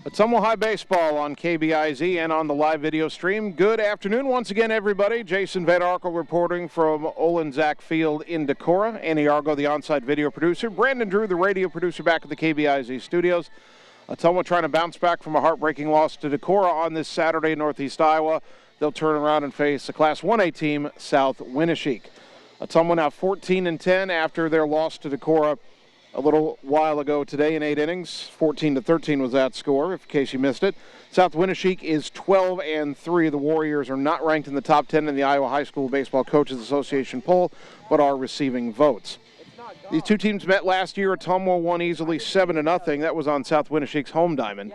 Ottumwa High Baseball on KBIZ and on the live video stream. Good afternoon once again, everybody. Jason Van Arkel reporting from Olenczak Field in Decorah. Annie Argo, the on-site video producer. Brandon Drew, the radio producer, back at the KBIZ studios. Ottumwa trying to bounce back from a heartbreaking loss to Decorah on this Saturday in Northeast Iowa. They'll turn around and face a Class 1A team, South Winneshiek. Ottumwa now 14-10 after their loss to Decorah a little while ago today in 8 innings. 14-13 was that score, in case you missed it. South Winneshiek is 12-3. The Warriors are not ranked in the top 10 in the Iowa High School Baseball Coaches Association poll, but are receiving votes. These two teams met last year. Ottumwa won easily 7-0. That was on South Winneshiek's home diamond.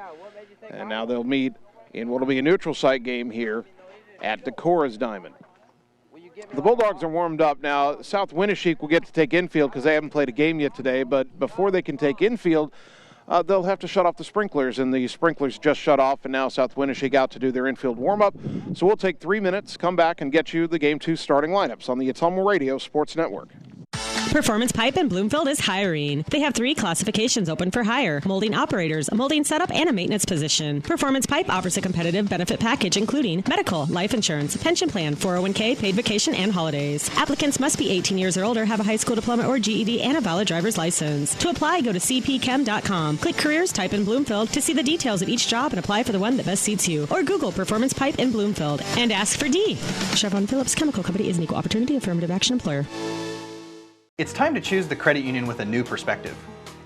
And now they'll meet in what will be a neutral site game here at Decorah's diamond. The Bulldogs are warmed up now. South Winneshiek will get to take infield because they haven't played a game yet today, but before they can take infield, they'll have to shut off the sprinklers, and the sprinklers just shut off, and now South Winneshiek out to do their infield warm-up. So we'll take 3 minutes, come back, and get you the Game 2 starting lineups on the Ottumwa Radio Sports Network. Performance Pipe in Bloomfield is hiring. They have 3 classifications open for hire: molding operators, a molding setup, and a maintenance position. Performance Pipe offers a competitive benefit package including medical, life insurance, pension plan, 401k, paid vacation, and holidays. Applicants must be 18 years or older, have a high school diploma or GED, and a valid driver's license. To apply, go to cpchem.com. Click Careers, type in Bloomfield to see the details of each job and apply for the one that best suits you. Or Google Performance Pipe in Bloomfield and ask for D. Chevron Phillips Chemical Company is an equal opportunity affirmative action employer. It's time to choose the credit union with a new perspective.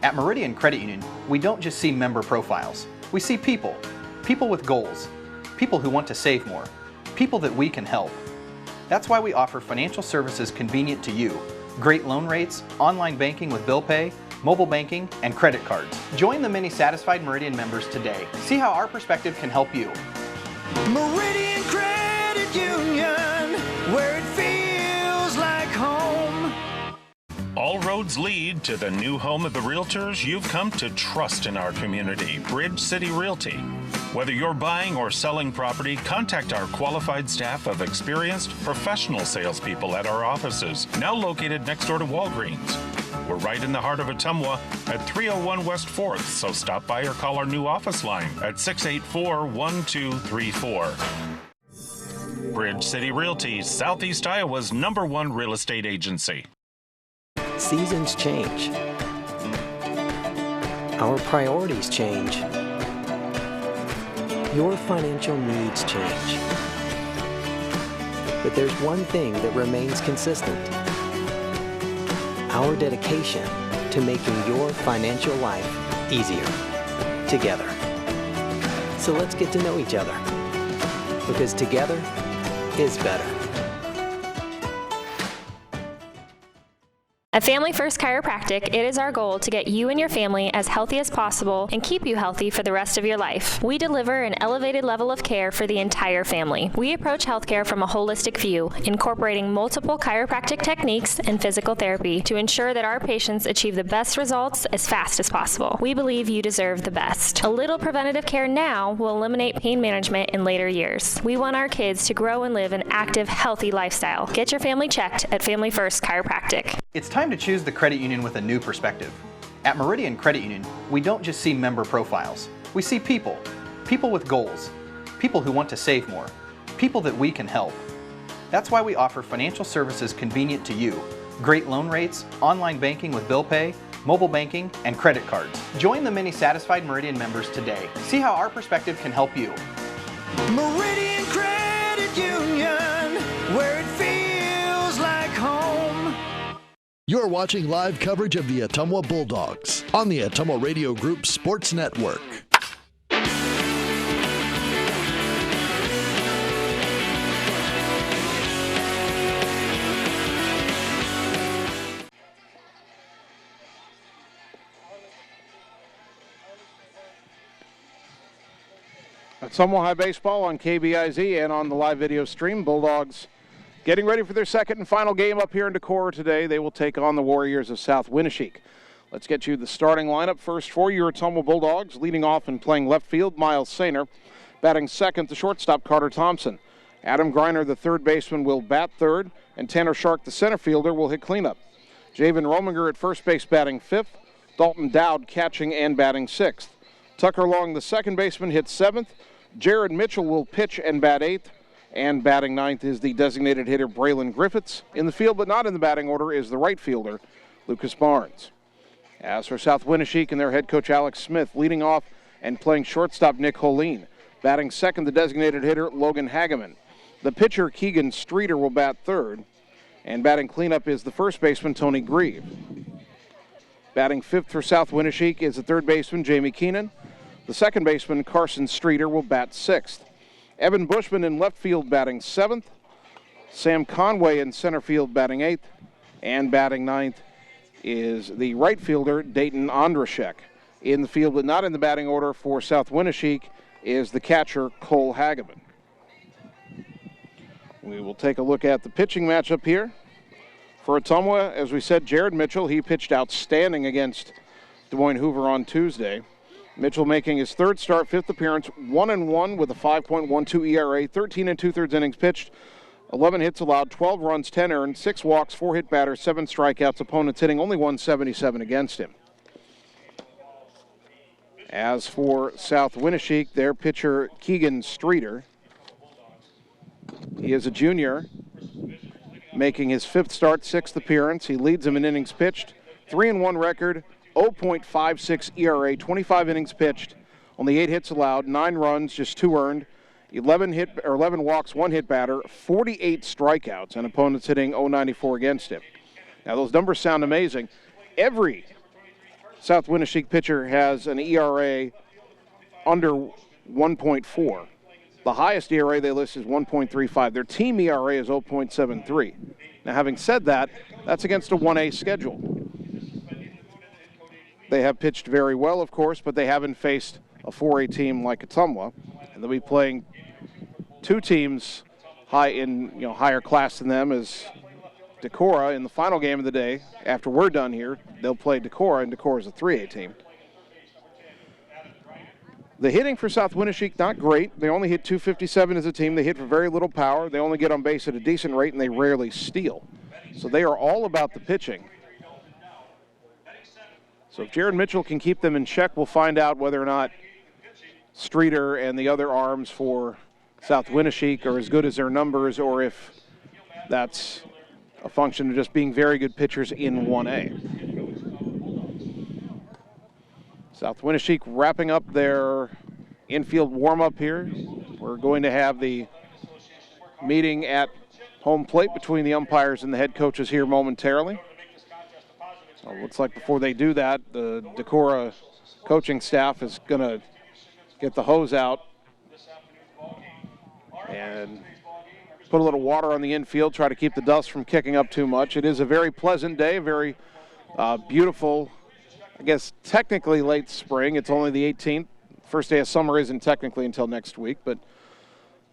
At Meridian Credit Union, we don't just see member profiles. We see people. People with goals. People who want to save more. People that we can help. That's why we offer financial services convenient to you. Great loan rates, online banking with bill pay, mobile banking, and credit cards. Join the many satisfied Meridian members today. See how our perspective can help you. Meridian Credit Union, where it feels like home. All roads lead to the new home of the realtors you've come to trust in our community, Bridge City Realty. Whether you're buying or selling property, contact our qualified staff of experienced professional salespeople at our offices, now located next door to Walgreens. We're right in the heart of Ottumwa at 301 West 4th, so stop by or call our new office line at 684-1234. Bridge City Realty, Southeast Iowa's #1 real estate agency. Seasons change. Our priorities change. Your financial needs change. But there's one thing that remains consistent: our dedication to making your financial life easier together. So let's get to know each other, because together is better. At Family First Chiropractic, it is our goal to get you and your family as healthy as possible and keep you healthy for the rest of your life. We deliver an elevated level of care for the entire family. We approach healthcare from a holistic view, incorporating multiple chiropractic techniques and physical therapy to ensure that our patients achieve the best results as fast as possible. We believe you deserve the best. A little preventative care now will eliminate pain management in later years. We want our kids to grow and live an active, healthy lifestyle. Get your family checked at Family First Chiropractic. It's time to choose the credit union with a new perspective. At Meridian Credit Union, we don't just see member profiles. We see people. People with goals. People who want to save more. People that we can help. That's why we offer financial services convenient to you. Great loan rates, online banking with bill pay, mobile banking, and credit cards. Join the many satisfied Meridian members today. See how our perspective can help you. Meridian Credit Union, where it feels like home. You're watching live coverage of the Ottumwa Bulldogs on the Ottumwa Radio Group Sports Network. Ottumwa High Baseball on KBIZ and on the live video stream. Bulldogs getting ready for their second and final game up here in Decorah today. They will take on the Warriors of South Winneshiek. Let's get you the starting lineup. First for your Ottumwa Bulldogs, leading off and playing left field, Miles Sainer. Batting second, the shortstop, Carter Thompson. Adam Greiner, the third baseman, will bat third, and Tanner Shark, the center fielder, will hit cleanup. Javen Rominger at first base batting fifth. Dalton Dowd catching and batting sixth. Tucker Long, the second baseman, hits 7th. Jared Mitchell will pitch and bat 8th. And batting 9th is the designated hitter Braylon Griffiths. In the field, but not in the batting order, is the right fielder Lucas Barnes. As for South Winneshiek and their head coach Alex Smith, leading off and playing shortstop Nick Holeen. Batting second, the designated hitter Logan Hageman. The pitcher Keegan Streeter will bat 3rd. And batting cleanup is the first baseman Tony Grieve. Batting 5th for South Winneshiek is the third baseman Jamie Keenan. The second baseman Carson Streeter will bat 6th. Evan Bushman in left field batting 7th. Sam Conway in center field batting 8th. And batting 9th is the right fielder Dayton Ondrashek. In the field but not in the batting order for South Winneshiek is the catcher Cole Hageman. We will take a look at the pitching matchup here. For Ottumwa, as we said, Jared Mitchell, he pitched outstanding against Des Moines Hoover on Tuesday. Mitchell making his 3rd start, 5th appearance, 1-1 with a 5.12 ERA, 13 2/3 innings pitched, 11 hits allowed, 12 runs, 10 earned, 6 walks, 4 hit batters, 7 strikeouts. Opponents hitting only 177 against him. As for South Winneshiek, their pitcher Keegan Streeter, he is a junior, making his 5th start, 6th appearance. He leads them in innings pitched, 3-1 record, 0.56 ERA, 25 innings pitched, only 8 hits allowed, 9 runs, just 2 earned, 11 walks, 1 hit batter, 48 strikeouts, and opponents hitting 0.94 against him. Now those numbers sound amazing. Every South Winneshiek pitcher has an ERA under 1.4. The highest ERA they list is 1.35. Their team ERA is 0.73. Now, having said that, that's against a 1A schedule. They have pitched very well, of course, but they haven't faced a 4A team like Ottumwa, and they'll be playing 2 teams higher class than them as Decorah in the final game of the day. After we're done here, they'll play Decorah, and Decorah is a 3A team. The hitting for South Winneshiek, not great. They only hit .257 as a team. They hit for very little power. They only get on base at a decent rate, and they rarely steal. So they are all about the pitching. So if Jared Mitchell can keep them in check, we'll find out whether or not Streeter and the other arms for South Winneshiek are as good as their numbers, or if that's a function of just being very good pitchers in 1A. South Winneshiek wrapping up their infield warm-up here. We're going to have the meeting at home plate between the umpires and the head coaches here momentarily. So it looks like before they do that, the Decorah coaching staff is going to get the hose out and put a little water on the infield, try to keep the dust from kicking up too much. It is a very pleasant day, very beautiful, I guess technically late spring. It's only the 18th. First day of summer isn't technically until next week, but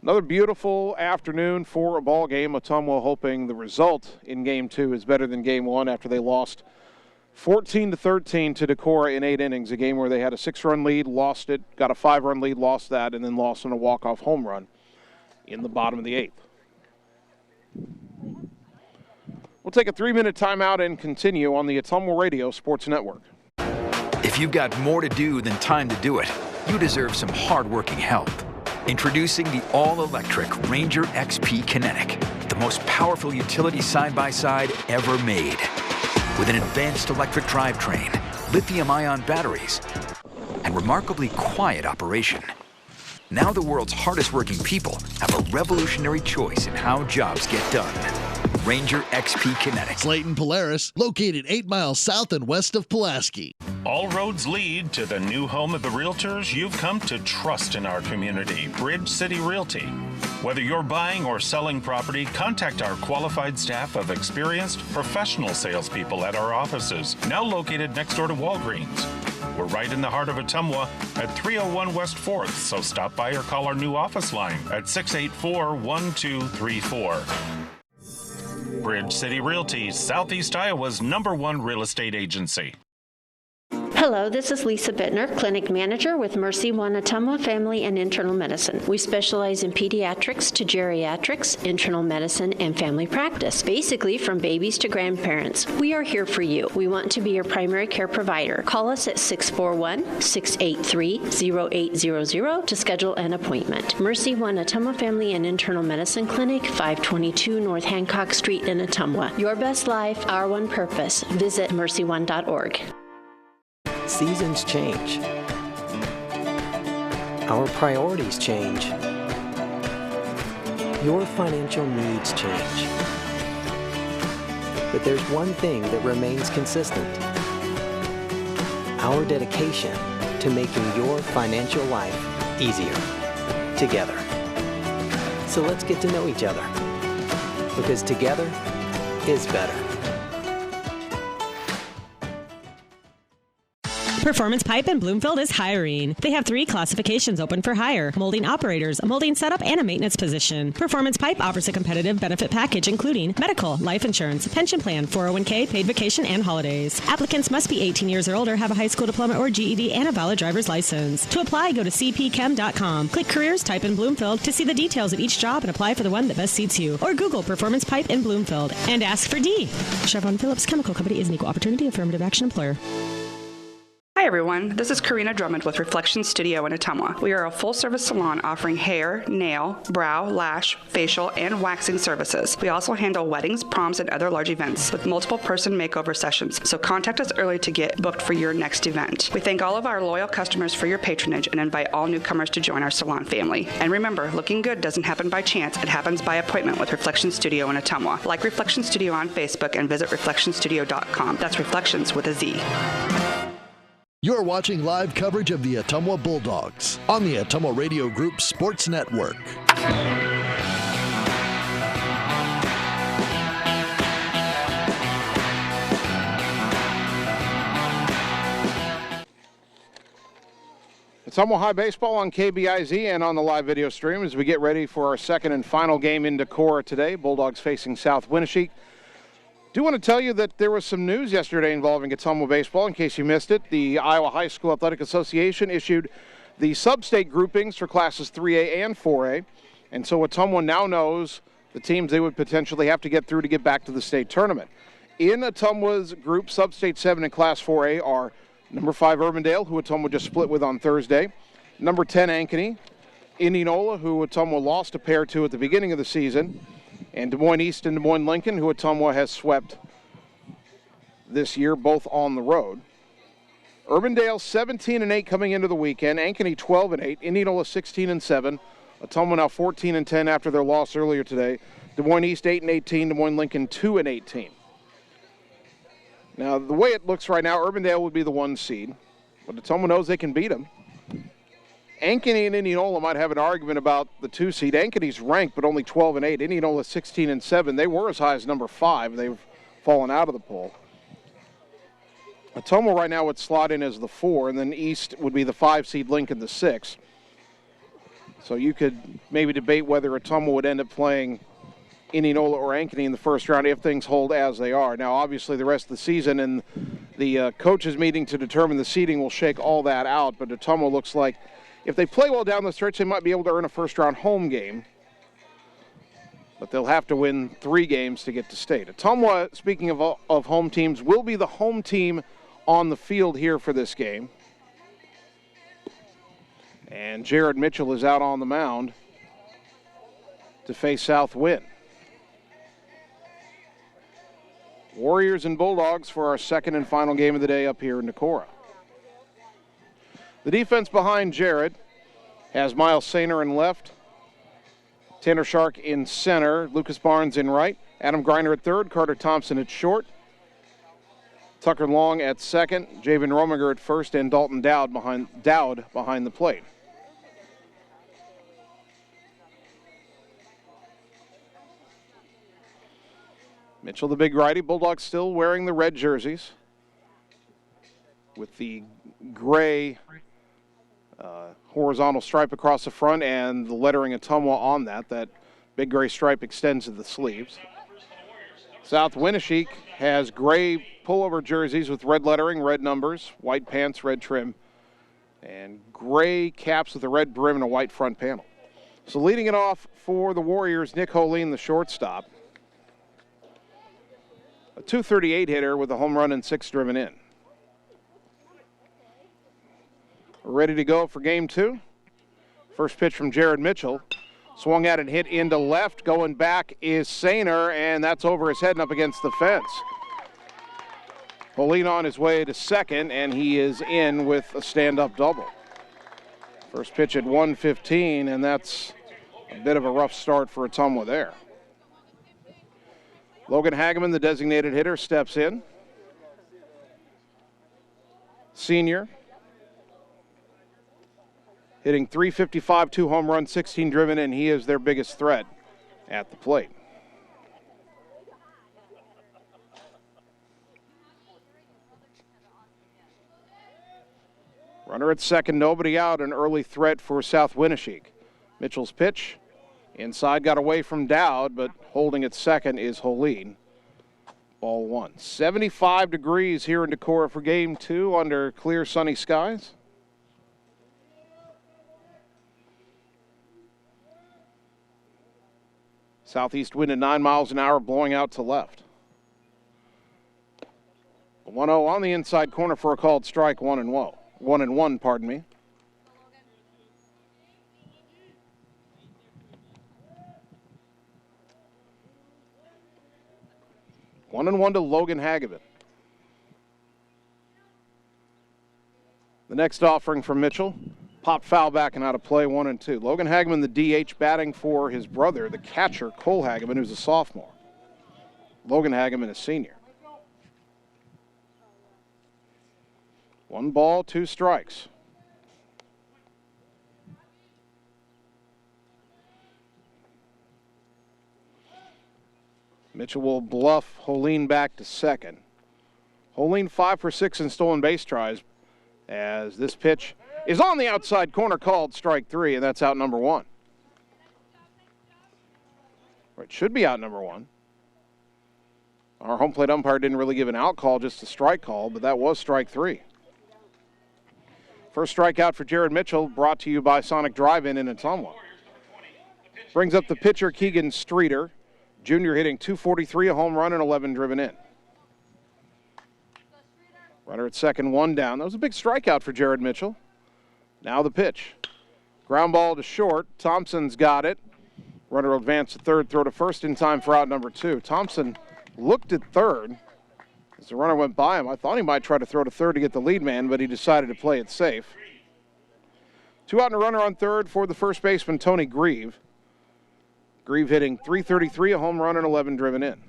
another beautiful afternoon for a ball game. Ottumwa hoping the result in Game 2 is better than Game 1 after they lost 14-13 to Decorah in 8 innings, a game where they had a 6-run lead, lost it, got a 5-run lead, lost that, and then lost on a walk-off home run in the bottom of the 8th. We'll take a 3-minute timeout and continue on the Ottumwa Radio Sports Network. If you've got more to do than time to do it, you deserve some hard-working help. Introducing the all-electric Ranger XP Kinetic, the most powerful utility side-by-side ever made. With an advanced electric drivetrain, lithium-ion batteries, and remarkably quiet operation. Now the world's hardest-working people have a revolutionary choice in how jobs get done. Ranger XP Kinetic. Slayton Polaris, located 8 miles south and west of Pulaski. All roads lead to the new home of the realtors you've come to trust in our community, Bridge City Realty. Whether you're buying or selling property, contact our qualified staff of experienced professional salespeople at our offices, now located next door to Walgreens. We're right in the heart of Ottumwa at 301 West 4th, so stop by or call our new office line at 684-1234. Bridge City Realty, Southeast Iowa's #1 real estate agency. Hello, this is Lisa Bittner, Clinic Manager with Mercy One Ottumwa Family and Internal Medicine. We specialize in pediatrics to geriatrics, internal medicine, and family practice, basically from babies to grandparents. We are here for you. We want to be your primary care provider. Call us at 641-683-0800 to schedule an appointment. Mercy One Ottumwa Family and Internal Medicine Clinic, 522 North Hancock Street in Ottumwa. Your best life, our one purpose. Visit mercyone.org. Seasons change. Our priorities change. Your financial needs change. But there's one thing that remains consistent. Our dedication to making your financial life easier together. So let's get to know each other, because together is better. Performance Pipe in Bloomfield is hiring. They have 3 classifications open for hire: molding operators, a molding setup, and a maintenance position. Performance Pipe offers a competitive benefit package including medical, life insurance, pension plan, 401k, paid vacation, and holidays. Applicants must be 18 years or older, have a high school diploma or GED, and a valid driver's license. To apply, go to cpchem.com. Click Careers, type in Bloomfield to see the details of each job and apply for the one that best suits you. Or Google Performance Pipe in Bloomfield and ask for D. Chevron Phillips Chemical Company is an equal opportunity affirmative action employer. Hi everyone, this is Karina Drummond with Reflection Studio in Ottumwa. We are a full-service salon offering hair, nail, brow, lash, facial, and waxing services. We also handle weddings, proms, and other large events with multiple person makeover sessions, so contact us early to get booked for your next event. We thank all of our loyal customers for your patronage and invite all newcomers to join our salon family. And remember, looking good doesn't happen by chance, it happens by appointment with Reflection Studio in Ottumwa. Like Reflection Studio on Facebook and visit reflectionstudio.com. That's Reflections with a Z. You're watching live coverage of the Ottumwa Bulldogs on the Ottumwa Radio Group Sports Network. Ottumwa High Baseball on KBIZ and on the live video stream as we get ready for our second and final game in Decorah today. Bulldogs facing South Winneshiek. Do want to tell you that there was some news yesterday involving Ottumwa baseball. In case you missed it, the Iowa High School Athletic Association issued the sub-state groupings for classes 3A and 4A, and so Ottumwa now knows the teams they would potentially have to get through to get back to the state tournament. In Ottumwa's group, sub-state 7 and class 4A are number 5 Urbandale, who Ottumwa just split with on Thursday, number 10 Ankeny, Indianola, who Ottumwa lost a pair to at the beginning of the season, and Des Moines East and Des Moines Lincoln, who Ottumwa has swept this year, both on the road. Urbandale 17-8 coming into the weekend. Ankeny 12-8. Indianola 16-7. Ottumwa now 14-10 after their loss earlier today. Des Moines East 8-18. Des Moines Lincoln 2-18. Now the way it looks right now, Urbandale would be the 1 seed, but Ottumwa knows they can beat them. Ankeny and Indianola might have an argument about the 2 seed. Ankeny's ranked, but only 12-8. Indianola 16-7. They were as high as number 5. They've fallen out of the poll. Ottumwa right now would slot in as the 4, and then East would be the 5 seed, Lincoln the 6. So you could maybe debate whether Ottumwa would end up playing Indianola or Ankeny in the first round if things hold as they are. Now, obviously, the rest of the season and the coaches meeting to determine the seeding will shake all that out, but Ottumwa looks like if they play well down the stretch, they might be able to earn a first-round home game. But they'll have to win 3 games to get to state. Ottumwa, speaking of home teams, will be the home team on the field here for this game. And Jared Mitchell is out on the mound to face South Wind. Warriors and Bulldogs for our second and final game of the day up here in Decorah. The defense behind Jared has Miles Sainer in left, Tanner Shark in center, Lucas Barnes in right, Adam Greiner at third, Carter Thompson at short, Tucker Long at second, Javen Rominger at first, and Dalton Dowd behind the plate. Mitchell, the big righty. Bulldogs still wearing the red jerseys with the gray horizontal stripe across the front and the lettering Ottumwa on that. That big gray stripe extends to the sleeves. South Winneshiek has gray pullover jerseys with red lettering, red numbers, white pants, red trim, and gray caps with a red brim and a white front panel. So leading it off for the Warriors, Nick Holeen, the shortstop. A .238 hitter with a home run and 6 driven in. We're ready to go for game 2. First pitch from Jared Mitchell. Swung at and hit into left. Going back is Sainer, and that's over his head and up against the fence. Holeen on his way to second, and he is in with a stand-up double. First pitch at 1:15, and that's a bit of a rough start for Ottumwa there. Logan Hageman, the designated hitter, steps in. Senior. Hitting .355, 2 home runs, 16 driven in. He is their biggest threat at the plate. Runner at second, nobody out, an early threat for South Winneshiek. Mitchell's pitch. Inside got away from Dowd, but holding at second is Holeen. Ball 1. 75 degrees here in Decorah for game 2 under clear sunny skies. Southeast wind at 9 miles an hour blowing out to left. 1-0 on the inside corner for a called strike, 1-1, pardon me. One and 1 to Logan Hageman. The next offering from Mitchell. Popped foul back and out of play, 1-2. Logan Hageman, the DH, batting for his brother, the catcher, Cole Hageman, who's a sophomore. Logan Hageman is senior. 1 ball, 2 strikes. Mitchell will bluff Holeen back to second. Holeen 5 for 6 in stolen base tries as this pitch is on the outside corner, called strike 3, and that's out number 1. Or it should be out number 1. Our home plate umpire didn't really give an out call, just a strike call, but that was strike 3. First strikeout for Jared Mitchell, brought to you by Sonic Drive-In in Ottumwa. Brings up the pitcher, Keegan Streeter. Junior hitting .243, a home run, and 11 driven in. Runner at second, 1 down. That was a big strikeout for Jared Mitchell. Now the pitch. Ground ball to short. Thompson's got it. Runner will advance to third, throw to first in time for out number 2. Thompson looked at third as the runner went by him. I thought he might try to throw to third to get the lead man, but he decided to play it safe. 2 out and a runner on third for the first baseman, Tony Grieve. Grieve hitting .333, a home run, and 11 driven in.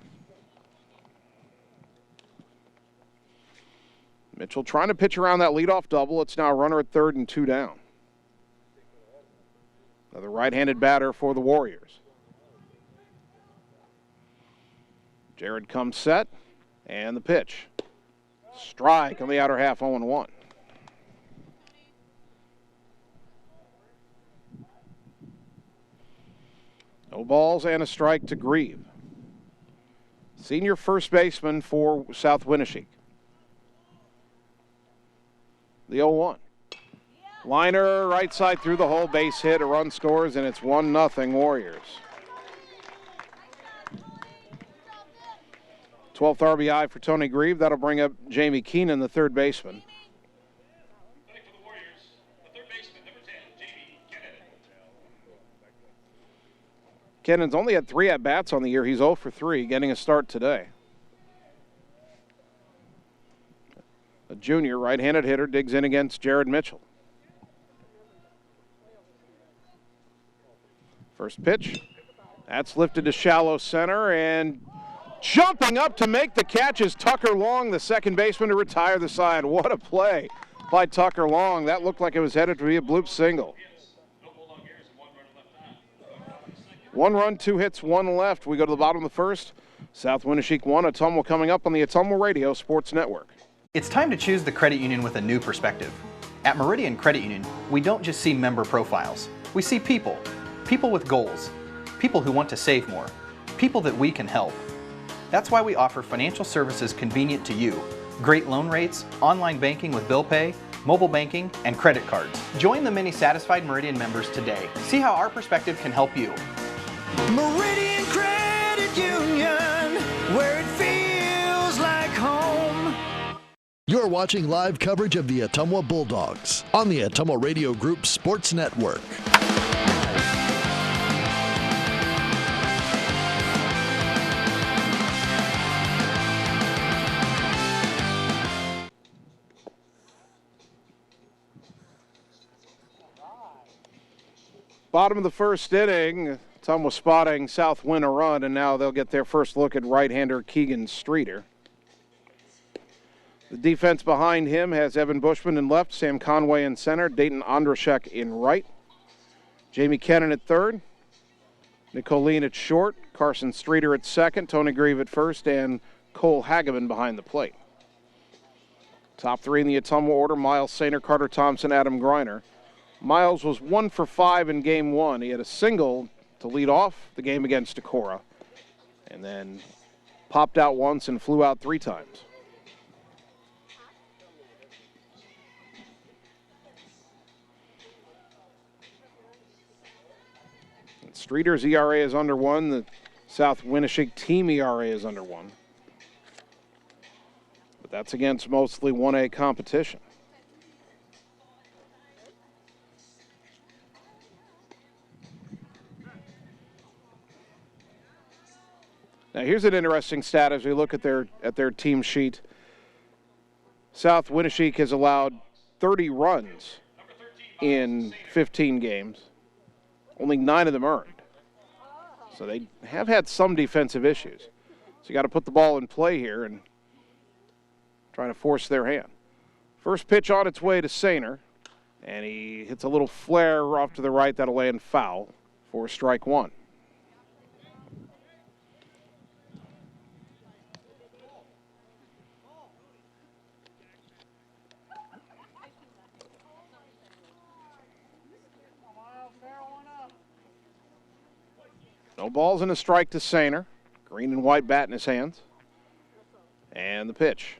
Mitchell trying to pitch around that leadoff double. It's now a runner at third and 2 down. Another right-handed batter for the Warriors. Jared comes set, and the pitch. Strike on the outer half, 0-1. No balls and a strike to Grieve. Senior first baseman for South Winneshiek. The 0-1. Liner right side through the hole, base hit, a run scores, and it's 1-0 Warriors. 12th RBI for Tony Grieve. That'll bring up Jamie Keenan, the third baseman. Kennan's only had 3 at-bats on the year. He's 0 for 3, getting a start today. A junior right-handed hitter digs in against Jared Mitchell. First pitch. That's lifted to shallow center, and jumping up to make the catch is Tucker Long, the second baseman, to retire the side. What a play by Tucker Long. That looked like it was headed to be a bloop single. 1 run, 2 hits, 1 left. We go to the bottom of the first. South Winneshiek 1, Ottumwa coming up on the Ottumwa Radio Sports Network. It's time to choose the credit union with a new perspective. At Meridian Credit Union, we don't just see member profiles. We see people. People with goals. People who want to save more. People that we can help. That's why we offer financial services convenient to you. Great loan rates, online banking with bill pay, mobile banking, and credit cards. Join the many satisfied Meridian members today. See how our perspective can help you. Meridian Credit Union, where it feels like home. You're watching live coverage of the Ottumwa Bulldogs on the Ottumwa Radio Group Sports Network. Bottom of the first inning, Ottumwa spotting South win a run, and now they'll get their first look at right-hander Keegan Streeter. The defense behind him has Evan Bushman in left, Sam Conway in center, Dayton Ondrashek in right, Jamie Kennan at third, Nicolene at short, Carson Streeter at second, Tony Grieve at first, and Cole Hageman behind the plate. Top three in the Ottumwa order: Miles Sainer, Carter Thompson, Adam Greiner. Miles was 1 for 5 in game one. He had a single to lead off the game against Decorah, and then popped out once and flew out 3 times. And Streeter's ERA is under 1. The South Winneshiek team ERA is under 1. But that's against mostly 1A competition. Now here's an interesting stat as we look at their team sheet. South Winneshiek has allowed 30 runs in 15 games. Only 9 of them earned. So they have had some defensive issues. So you got to put the ball in play here and try to force their hand. First pitch on its way to Sainer, and he hits a little flare off to the right that'll land foul for strike 1. No balls and a strike to Sainer. Green and white bat in his hands. And the pitch.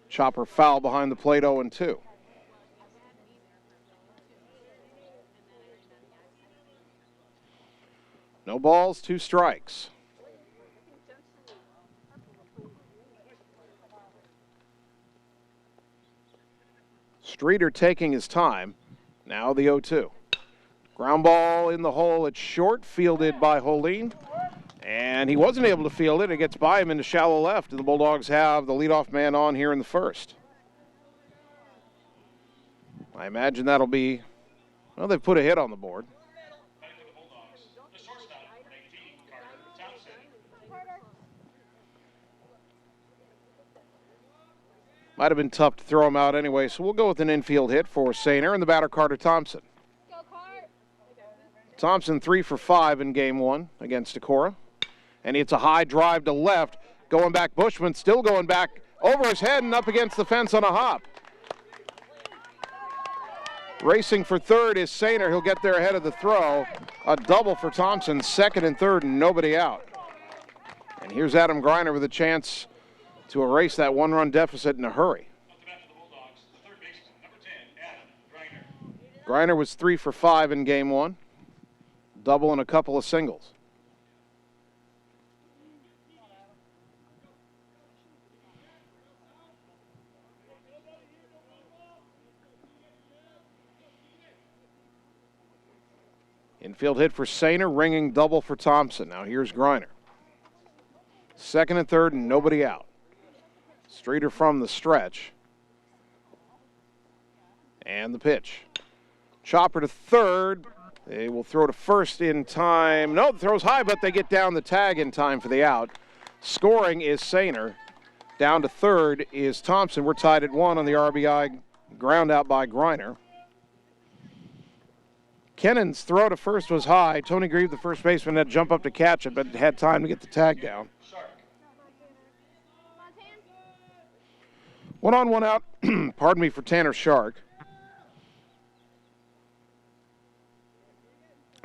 Chopper foul behind the plate, 0-2. No balls, 2 strikes. Streeter taking his time. Now the 0-2. Ground ball in the hole at short, fielded by Holine. And he wasn't able to field it. It gets by him into shallow left. And the Bulldogs have the leadoff man on here in the first. I imagine that'll be, well, they've put a hit on the board. Might have been tough to throw him out anyway, so we'll go with an infield hit for Sainer and the batter Carter Thompson. Thompson 3 for 5 in game one against Decorah. And it's a high drive to left. Going back, Bushman still going back over his head and up against the fence on a hop. Racing for third is Sainer. He'll get there ahead of the throw. A double for Thompson, second and third, and nobody out. And here's Adam Greiner with a chance to erase that 1-run deficit in a hurry. Greiner was 3 for 5 in game one. Double and a couple of singles. Infield hit for Sainer, ringing double for Thompson. Now here's Greiner. Second and third and nobody out. Streeter from the stretch. And the pitch. Chopper to third. They will throw to first in time. No, the throw's high, but they get down the tag in time for the out. Scoring is Sainer. Down to third is Thompson. We're tied at 1 on the RBI ground out by Greiner. Kennan's throw to first was high. Tony Grieve, the first baseman, had to jump up to catch it, but had time to get the tag down. 1 on, 1 out, pardon me, for Tanner Shark.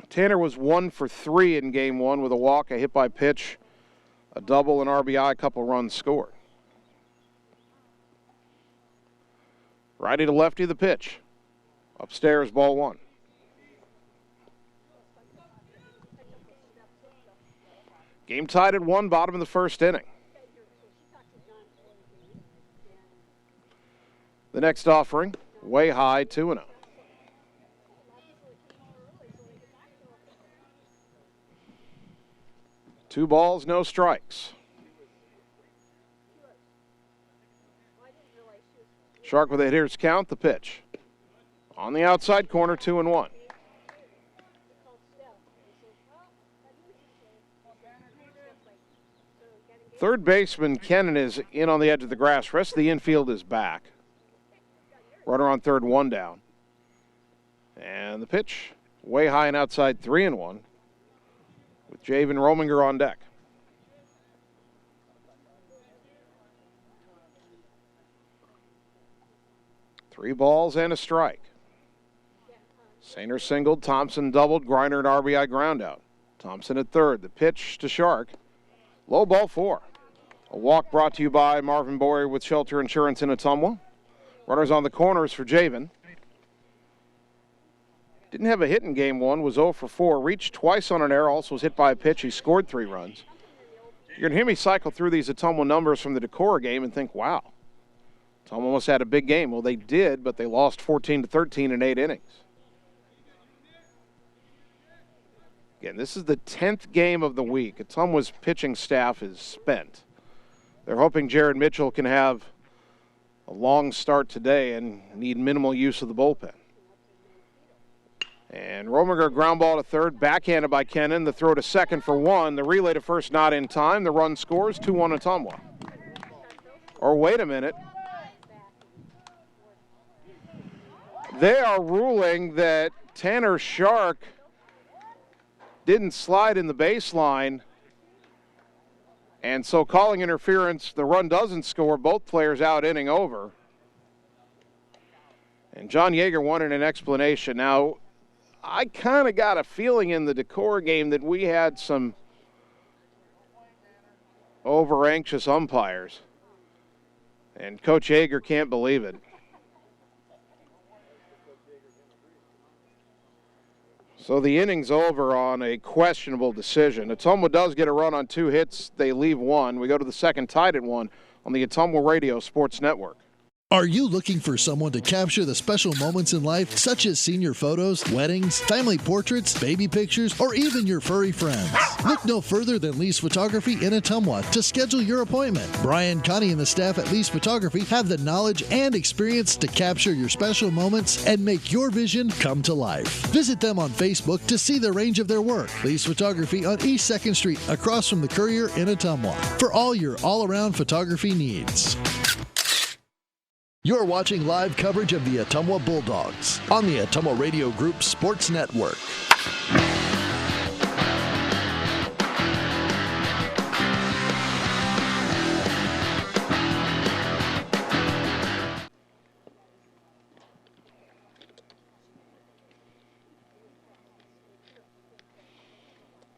Tanner was 1 for 3 in game one with a walk, a hit by pitch, A double, an RBI, a couple runs scored. Righty to lefty, the pitch. Upstairs, ball one. Game tied at 1, bottom of the first inning. The next offering, way high, 2-0. Two balls, no strikes. Shark with a hitter's count, the pitch. On the outside corner, 2-1. Third baseman Kennan is in on the edge of the grass. Rest of the infield is back. Runner on third, 1 down. And the pitch, way high and outside, 3-1. With Javen Rominger on deck. Three balls and a strike. Sainer singled, Thompson doubled, Griner an RBI groundout. Thompson at third. The pitch to Shark. Low ball 4. A walk brought to you by Marvin Boyer with Shelter Insurance in Ottumwa. Runners on the corners for Javen. Didn't have a hit in game 1, was 0 for 4. Reached twice on an error, also was hit by a pitch. He scored 3 runs. You're going to hear me cycle through these Ottumwa numbers from the Decorah game and think, wow, Ottumwa must have had a big game. Well, they did, but they lost 14-13 in 8 innings. Again, this is the 10th game of the week. Ottumwa's pitching staff is spent. They're hoping Jared Mitchell can have a long start today and need minimal use of the bullpen. And Rominger ground ball to third, backhanded by Kennan. The throw to second for 1. The relay to first not in time. The run scores, 2-1 Ottumwa. Or wait a minute. They are ruling that Tanner Shark didn't slide in the baseline, and so calling interference, the run doesn't score, both players out, inning over. And John Yeager wanted an explanation. Now, I kind of got a feeling in the Decorah game that we had some over-anxious umpires, and Coach Yeager can't believe it. So the inning's over on a questionable decision. Ottumwa does get a run on 2 hits. They leave 1. We go to the second, tied at 1 on the Ottumwa Radio Sports Network. Are you looking for someone to capture the special moments in life, such as senior photos, weddings, family portraits, baby pictures, or even your furry friends? Look no further than Lee's Photography in Ottumwa to schedule your appointment. Brian, Connie, and the staff at Lee's Photography have the knowledge and experience to capture your special moments and make your vision come to life. Visit them on Facebook to see the range of their work. Lee's Photography on East 2nd Street, across from the Courier in Ottumwa, for all your all-around photography needs. You're watching live coverage of the Ottumwa Bulldogs on the Ottumwa Radio Group Sports Network.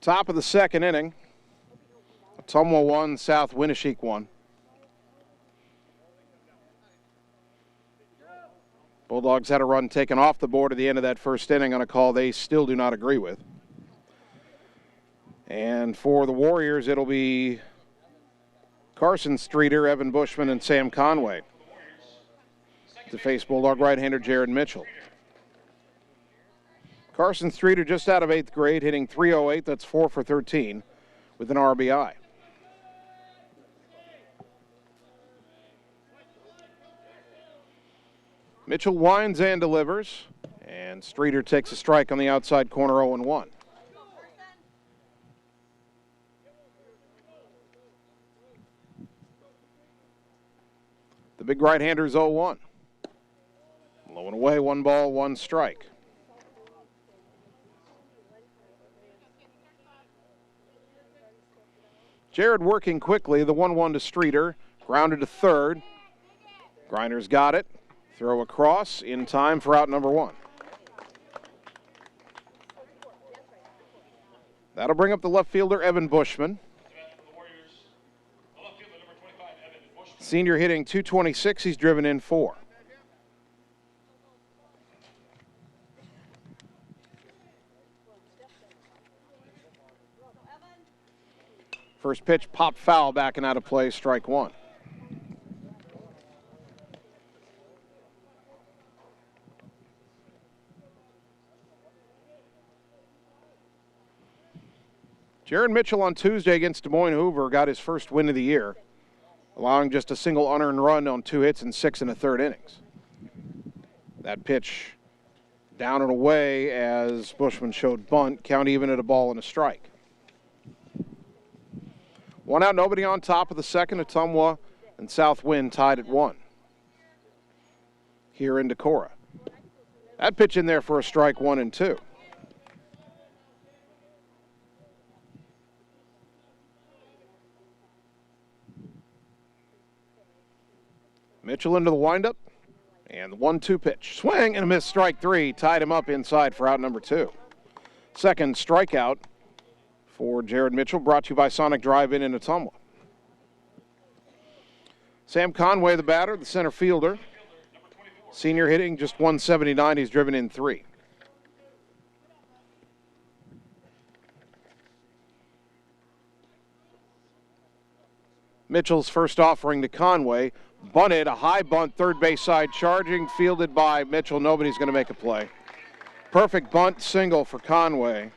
Top of the second inning. Ottumwa 1, South Winneshiek 1. Bulldogs had a run taken off the board at the end of that first inning on a call they still do not agree with. And for the Warriors, it'll be Carson Streeter, Evan Bushman, and Sam Conway to face Bulldog right-hander Jared Mitchell. Carson Streeter just out of 8th grade, hitting .308. That's 4 for 13 with an RBI. Mitchell winds and delivers, and Streeter takes a strike on the outside corner, 0-1. The big right-hander's 0-1. Low and away, 1 ball, 1 strike. Jared working quickly, the 1-1 to Streeter, grounded to third. Griner's got it. Throw across in time for out number 1. That'll bring up the left fielder, Evan Bushman. Senior hitting .226. He's driven in 4. First pitch popped foul, backing out of play, strike 1. Jared Mitchell on Tuesday against Des Moines Hoover got his first win of the year, allowing just a single unearned run on 2 hits and 6 1/3 innings. That pitch down and away as Bushman showed bunt, count even at a ball and a strike. 1 out, nobody on top of the second. Ottumwa and South Wind tied at 1 here in Decorah. That pitch in there for a strike, 1 and 2. Mitchell into the windup, and the 1-2 pitch. Swing and a miss, strike 3, tied him up inside for out number 2. Second strikeout for Jared Mitchell, brought to you by Sonic Drive-In in Ottumwa. Sam Conway, the batter, the center fielder. Senior hitting just .179, he's driven in 3. Mitchell's first offering to Conway. Bunted, a high bunt, third base side charging, fielded by Mitchell. Nobody's going to make a play. Perfect bunt single for Conway.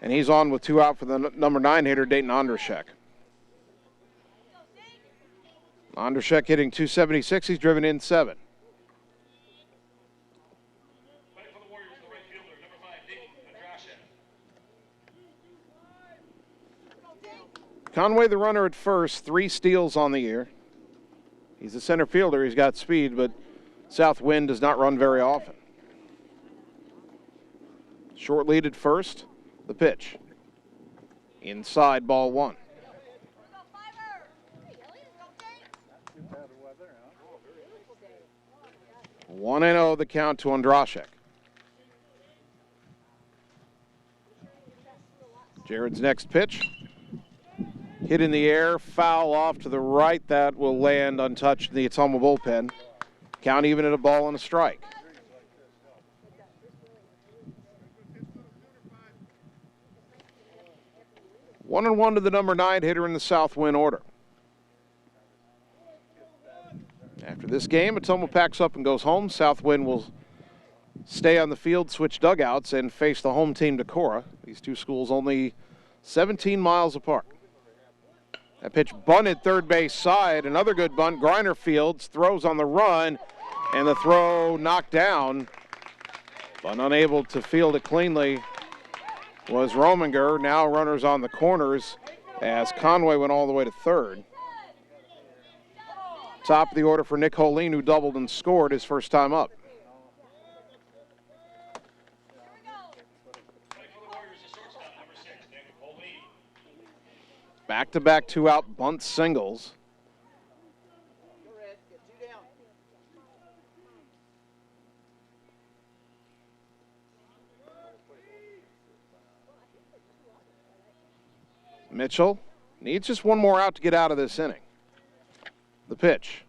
And he's on with 2 out for the number 9 hitter, Dayton Ondershek. Ondershek hitting .276. He's driven in 7. Conway, the runner at first, 3 steals on the year. He's a center fielder. He's got speed, but South Wind does not run very often. Short lead at first. The pitch. Inside, ball 1. One 1-0 the count to Ondrashek. Jared's next pitch. Hit in the air, foul off to the right. That will land untouched in the Ottumwa bullpen. Count even at a ball and a strike. One and 1 to the number 9 hitter in the South Wind order. After this game, Ottumwa packs up and goes home. South Wind will stay on the field, switch dugouts, and face the home team, Decorah. These two schools only 17 miles apart. That pitch bunted third base side. Another good bunt. Griner fields, throws on the run, and the throw knocked down, but unable to field it cleanly was Rominger. Now runners on the corners as Conway went all the way to third. Top of the order for Nick Holeen, who doubled and scored his first time up. Back-to-back 2-out bunt singles. Mitchell needs just one more out to get out of this inning. The pitch.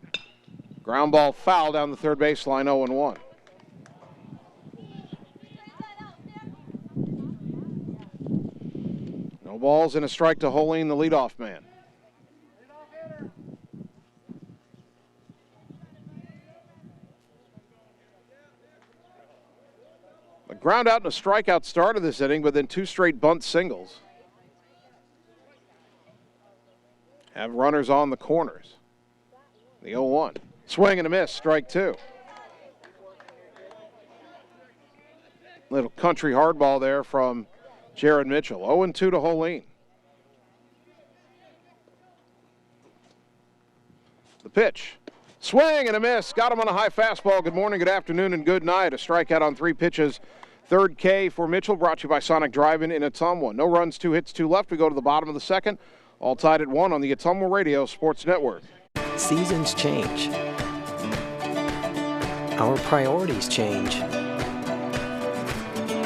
Ground ball foul down the third baseline, 0-1. No balls and a strike to Holeen, the leadoff man. A ground out and a strikeout start of this inning, but then 2 straight bunt singles. Have runners on the corners. The 0-1. Swing and a miss, strike 2. Little country hardball there from Jared Mitchell. 0-2 to Holeen. The pitch. Swing and a miss. Got him on a high fastball. Good morning, good afternoon, and good night. A strikeout on 3 pitches. Third K for Mitchell, brought to you by Sonic Drive-In in Ottumwa. No runs, 2 hits, 2 left. We go to the bottom of the second. All tied at 1 on the Ottumwa Radio Sports Network. Seasons change. Our priorities change.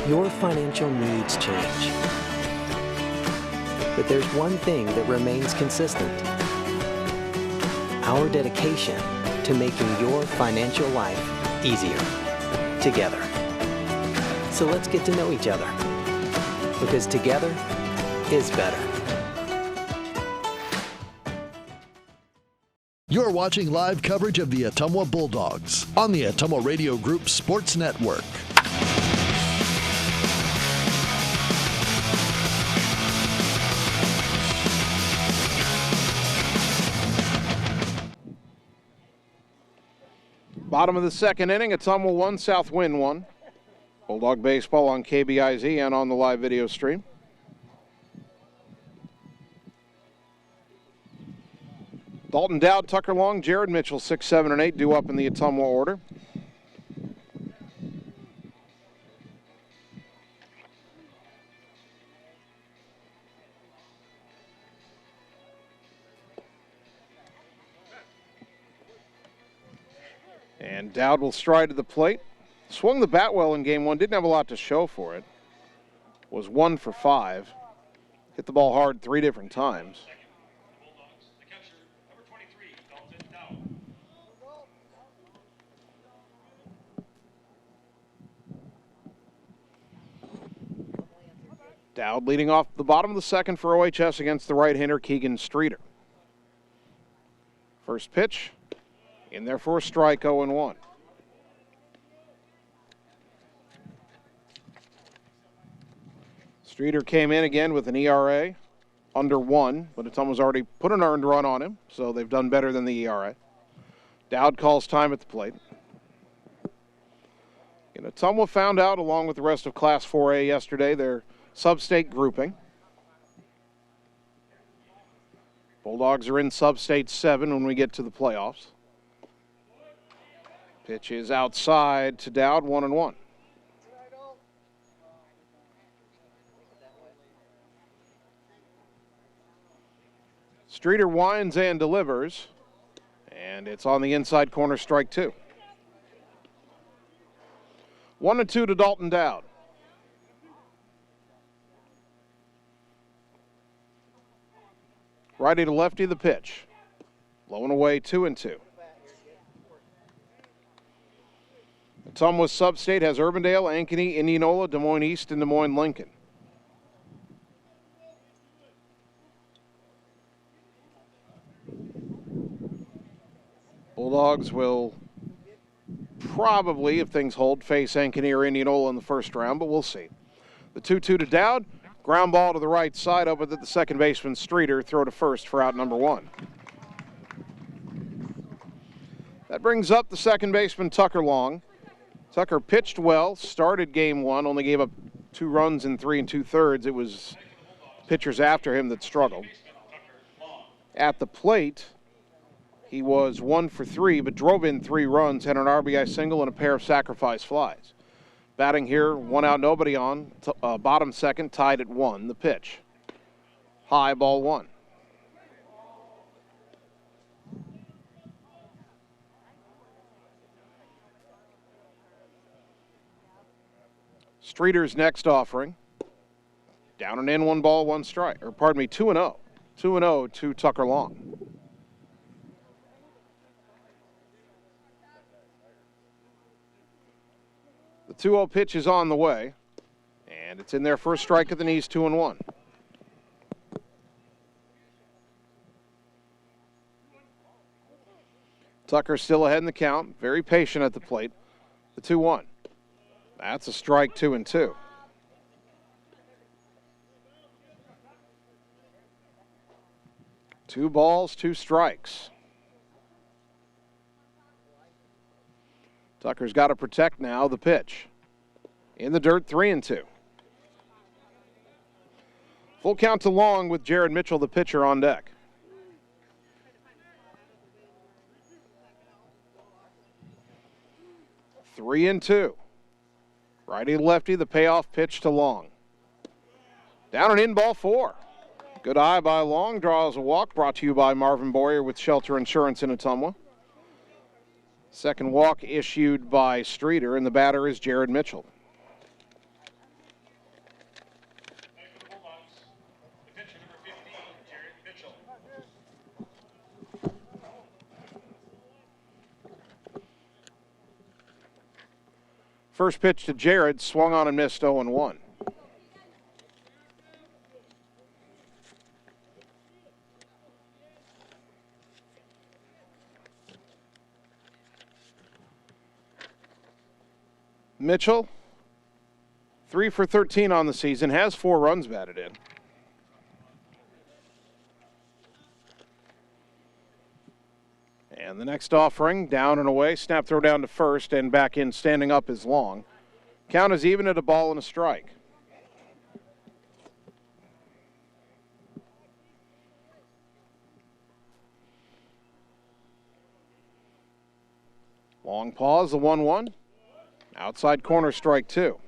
Your financial needs change. But there's one thing that remains consistent. our dedication to making your financial life easier together. So let's get to know each other, because together is better. You're watching live coverage of the Ottumwa Bulldogs on the Ottumwa Radio Group Sports Network. Bottom of the second inning, Ottumwa 1, South Wind 1. Bulldog baseball on KBIZ and on the live video stream. Dalton Dowd, Tucker Long, Jared Mitchell, 6, 7, and 8 due up in the Ottumwa order. And Dowd will stride to the plate. Swung the bat well in game one. Didn't have a lot to show for it. Was 1 for 5. Hit the ball hard 3 different times. Dowd leading off the bottom of the second for OHS against the right-hander Keegan Streeter. First pitch. In there for a strike, 0-1. Streeter came in again with an ERA under 1, but Ottumwa's already put an earned run on him, so they've done better than the ERA. Dowd calls time at the plate. And Ottumwa found out, along with the rest of Class 4A yesterday, their sub-state grouping. Bulldogs are in sub-state 7 when we get to the playoffs. Pitch is outside to Dowd, 1-1. Streeter winds and delivers, and it's on the inside corner, strike 2. 1-2 to Dalton Dowd. Righty to lefty, the pitch. Low and away, 2-2. Ottumwa Sub-State has Urbandale, Ankeny, Indianola, Des Moines East, and Des Moines Lincoln. Bulldogs will probably, if things hold, face Ankeny or Indianola in the first round, but we'll see. The 2-2 to Dowd. Ground ball to the right side, up at the second baseman Streeter. Throw to first for out number 1. That brings up the second baseman Tucker Long. Tucker pitched well, started game 1, only gave up 2 runs in 3 2/3. It was pitchers after him that struggled. At the plate, he was 1 for 3, but drove in 3 runs, had an RBI single and a pair of sacrifice flies. Batting here, 1 out, nobody on. Bottom second, tied at 1. The pitch. High, ball 1. Streeter's next offering. Down and in, 1 ball, 1 strike. Or pardon me, 2-0. 2-0 to Tucker Long. The 2-0 pitch is on the way, and it's in there for a strike at the knees, 2-1. Tucker still ahead in the count, very patient at the plate. The 2-1. That's a strike, 2-2. Two balls, 2 strikes. Tucker's got to protect now. The pitch. In the dirt, 3-2. Full count to Long with Jared Mitchell, the pitcher, on deck. Three and two. Righty lefty, the payoff pitch to Long. Down and in, ball 4. Good eye by Long, draws a walk, brought to you by Marvin Boyer with Shelter Insurance in Ottumwa. Second walk issued by Streeter, and the batter is Jared Mitchell. First pitch to Jared, swung on and missed 0-1. Mitchell, 3 for 13 on the season, has 4 runs batted in. And the next offering, down and away, snap throw down to first, and back in standing up is Long. Count is even at a ball and a strike. Long pause, the 1-1. Outside corner, strike 2.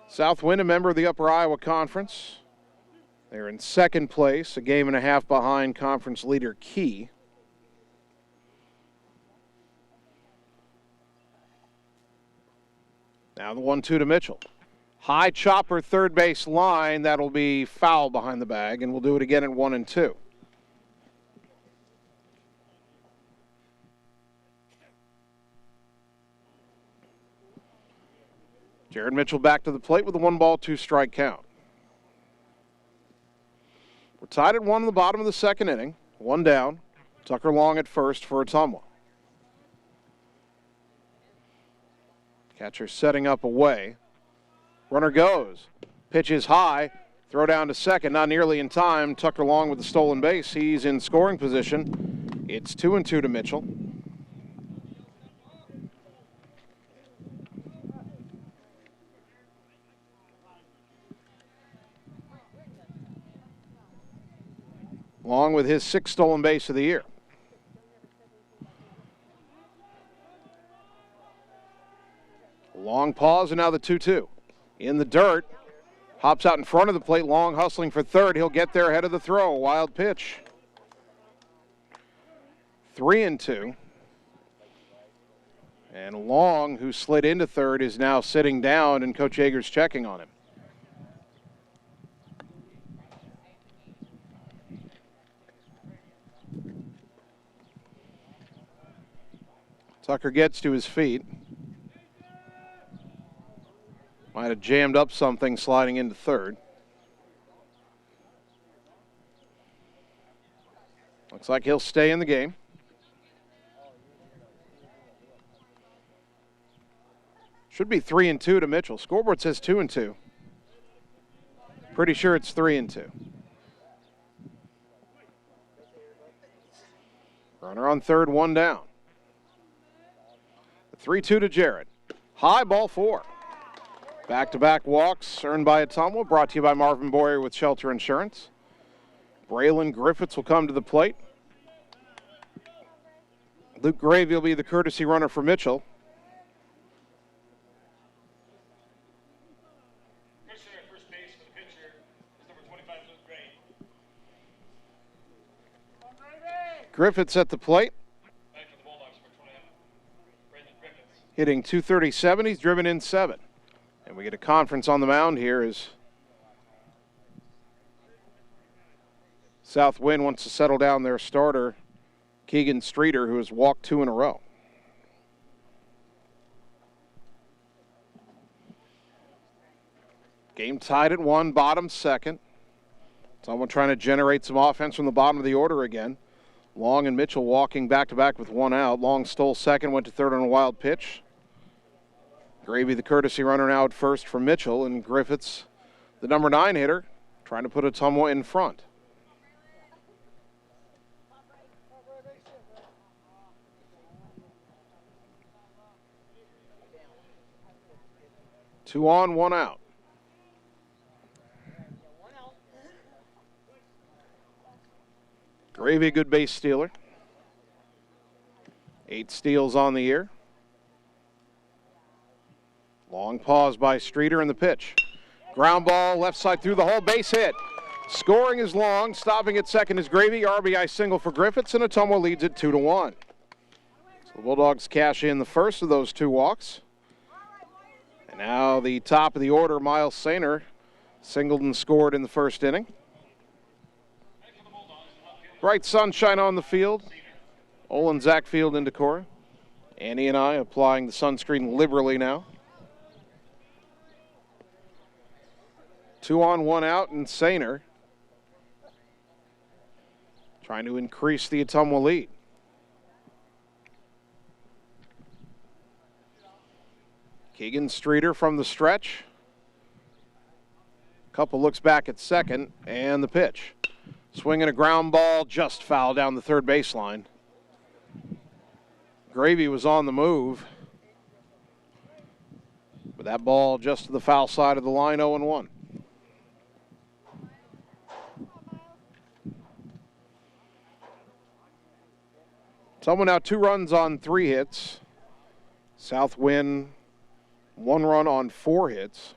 Southwind, a member of the Upper Iowa Conference. They're in second place, a game and a half behind conference leader Key. Now the 1-2 to Mitchell. High chopper, third base line. That'll be foul behind the bag, and we'll do it again at 1-2. Jared Mitchell back to the plate with a 1-ball, 2-strike count. We're tied at 1 in the bottom of the second inning. 1 down. Tucker Long at first for Ottumwa. Catcher setting up away. Runner goes. Pitch is high. Throw down to second. Not nearly in time. Tucker Long with the stolen base. He's in scoring position. It's 2-2 to Mitchell. Long with his 6th stolen base of the year. Long pause, and now the 2-2. In the dirt. Hops out in front of the plate. Long hustling for third. He'll get there ahead of the throw. Wild pitch. 3-2. And Long, who slid into third, is now sitting down, and Coach Yeager's checking on him. Tucker gets to his feet. Might have jammed up something sliding into third. Looks like he'll stay in the game. Should be 3-2 to Mitchell. Scoreboard says 2-2. Pretty sure it's 3-2. Runner on third, 1 down. 3-2 to Jared. High, ball 4. Back-to-back walks earned by Ottumwa, brought to you by Marvin Boyer with Shelter Insurance. Braylon Griffiths will come to the plate. Luke Gravy will be the courtesy runner for Mitchell. Griffiths at the plate. Hitting .237, he's driven in 7. And we get a conference on the mound here as Southwind wants to settle down their starter, Keegan Streeter, who has walked 2 in a row. Game tied at 1, bottom second. Someone trying to generate some offense from the bottom of the order again. Long and Mitchell walking back-to-back with 1 out. Long stole second, went to third on a wild pitch. Gravy, the courtesy runner, now at first for Mitchell, and Griffiths, the number 9 hitter, trying to put Ottumwa in front. Two on, 1 out. Gravy, a good base stealer. 8 steals on the year. Long pause by Streeter in the pitch. Ground ball, left side through the hole, base hit. Scoring is Long, stopping at second is Gravy. RBI single for Griffiths, and Ottumwa leads it 2-1. So the Bulldogs cash in the first of those 2 walks. And now the top of the order, Miles Sainer, singled and scored in the first inning. Bright sunshine on the field. Olin Zach Field in Decorah. Annie and I applying the sunscreen liberally now. 2 on, 1 out, and Sainer trying to increase the Ottumwa lead. Keegan Streeter from the stretch. Couple looks back at second, and the pitch. Swinging a ground ball, just foul down the third baseline. Gravy was on the move, but that ball just to the foul side of the line, 0-1. Someone now 2 runs on 3 hits. Southwind 1 run on 4 hits.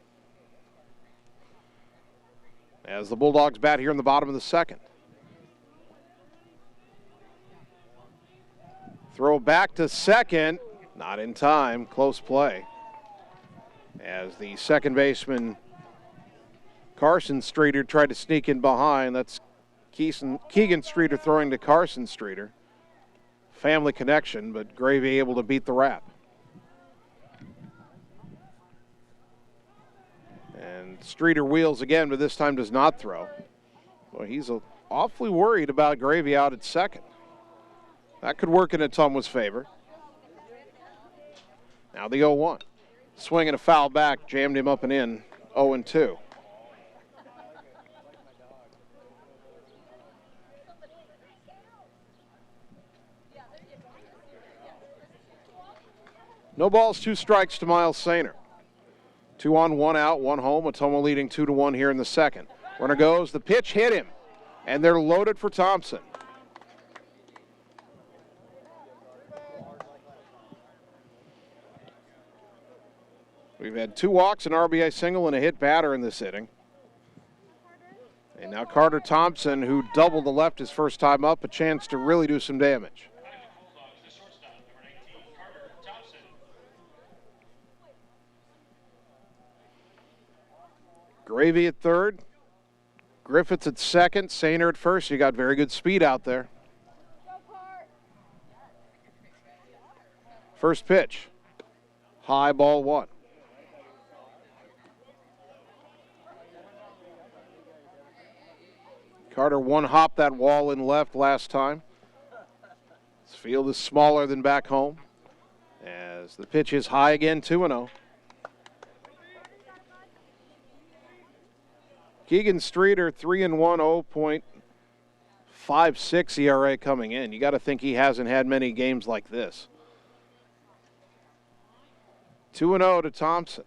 As the Bulldogs bat here in the bottom of the second. Throw back to second, not in time, close play. As the second baseman Carson Streeter tried to sneak in behind. That's Keegan Streeter throwing to Carson Streeter. Family connection, but Gravy able to beat the wrap. And Streeter wheels again, but this time does not throw. Well, he's awfully worried about Gravy out at second. That could work in Ottumwa's favor. Now the 0-1. Swinging a foul back, jammed him up and in, 0-2. No balls, 2 strikes to Miles Sainer. 2 on, 1 out, 1 home. Ottumwa leading 2-1 here in the second. Runner goes, the pitch hit him, and they're loaded for Thompson. We've had 2 walks, an RBI single, and a hit batter in this inning. And now Carter Thompson, who doubled the left his first time up, a chance to really do some damage. Gravy at third. Griffiths at second. Sainer at first. You got very good speed out there. First pitch. High, ball 1. Carter one-hopped that wall in left last time. This field is smaller than back home. As the pitch is high again, 2-0. Keegan Streeter, 3-1, 0.56 ERA coming in. You got to think he hasn't had many games like this. 2-0 to Thompson.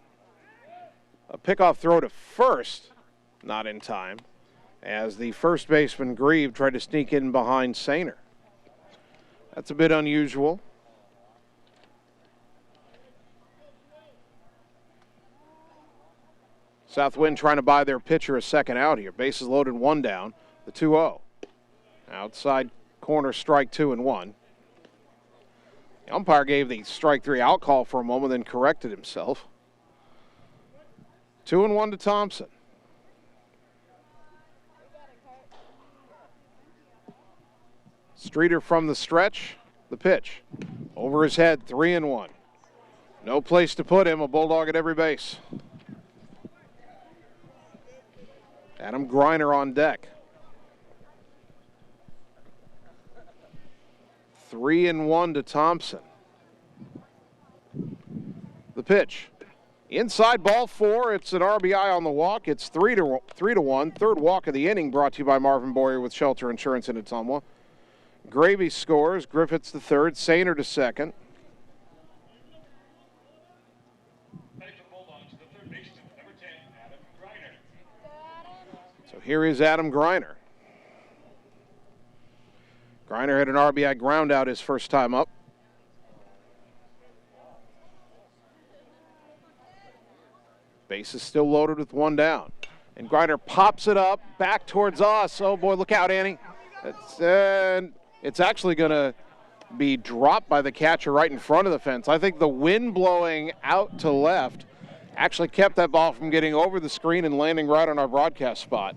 A pickoff throw to first, not in time, as the first baseman Grieve tried to sneak in behind Sainer. That's a bit unusual. Southwind trying to buy their pitcher a second out here. Bases loaded, 1 down. The 2-0. Outside corner, strike 2-1. The umpire gave the strike 3 out call for a moment, then corrected himself. 2-1 to Thompson. Streeter from the stretch. The pitch. Over his head, 3-1. No place to put him, a Bulldog at every base. Adam Griner on deck. 3-1 to Thompson. The pitch. Inside, ball 4. It's an RBI on the walk. It's 3-1. Third walk of the inning, brought to you by Marvin Boyer with Shelter Insurance in Ottumwa. Gravy scores. Griffiths to third. Sainer to second. So here is Adam Griner. Griner had an RBI ground out his first time up. Base is still loaded with 1 down. And Griner pops it up back towards us. Oh boy, look out, Annie. It's actually going to be dropped by the catcher right in front of the fence. I think the wind blowing out to left actually kept that ball from getting over the screen and landing right on our broadcast spot.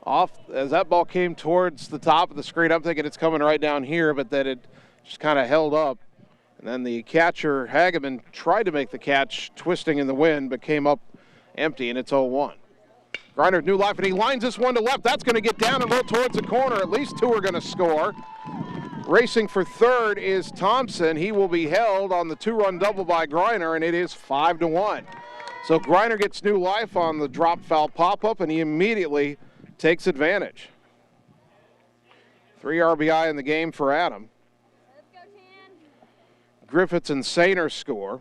Off as that ball came towards the top of the screen, I'm thinking it's coming right down here, but that it just kind of held up. And then the catcher, Hageman, tried to make the catch, twisting in the wind, but came up empty, and it's 0-1. Griner, new life, and he lines this one to left. That's going to get down and roll towards the corner. At least two are going to score. Racing for third is Thompson. He will be held on the two-run double by Griner, and it is 5-1. So Griner gets new life on the drop foul pop-up, and he immediately takes advantage. 3 RBI in the game for Adam. Griffiths and Sainer score,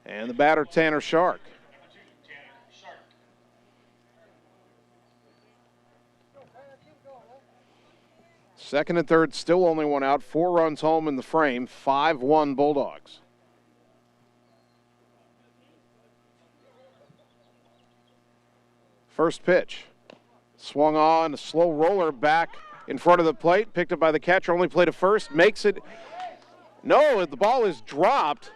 and the batter Tanner Shark. Second and third, still only one out. 4 runs home in the frame. 5-1 Bulldogs. First pitch. Swung on, a slow roller back in front of the plate. Picked up by the catcher, only play to first. Makes it. No, the ball is dropped.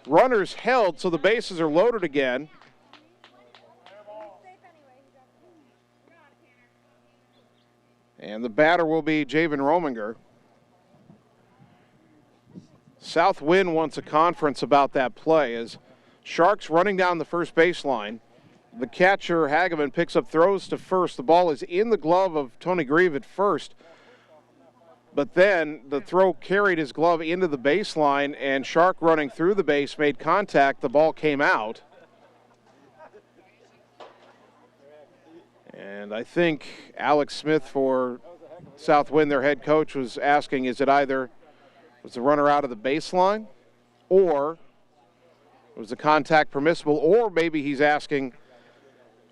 Runners held, so the bases are loaded again. And the batter will be Javen Rominger. South Wind wants a conference about that play as Sharks running down the first baseline. The catcher, Hageman, picks up, throws to first. The ball is in the glove of Tony Grieve at first. But then the throw carried his glove into the baseline, and Shark running through the base made contact. The ball came out. And I think Alex Smith for South Wind, their head coach, was asking, is it either was the runner out of the baseline, or was the contact permissible, or maybe he's asking,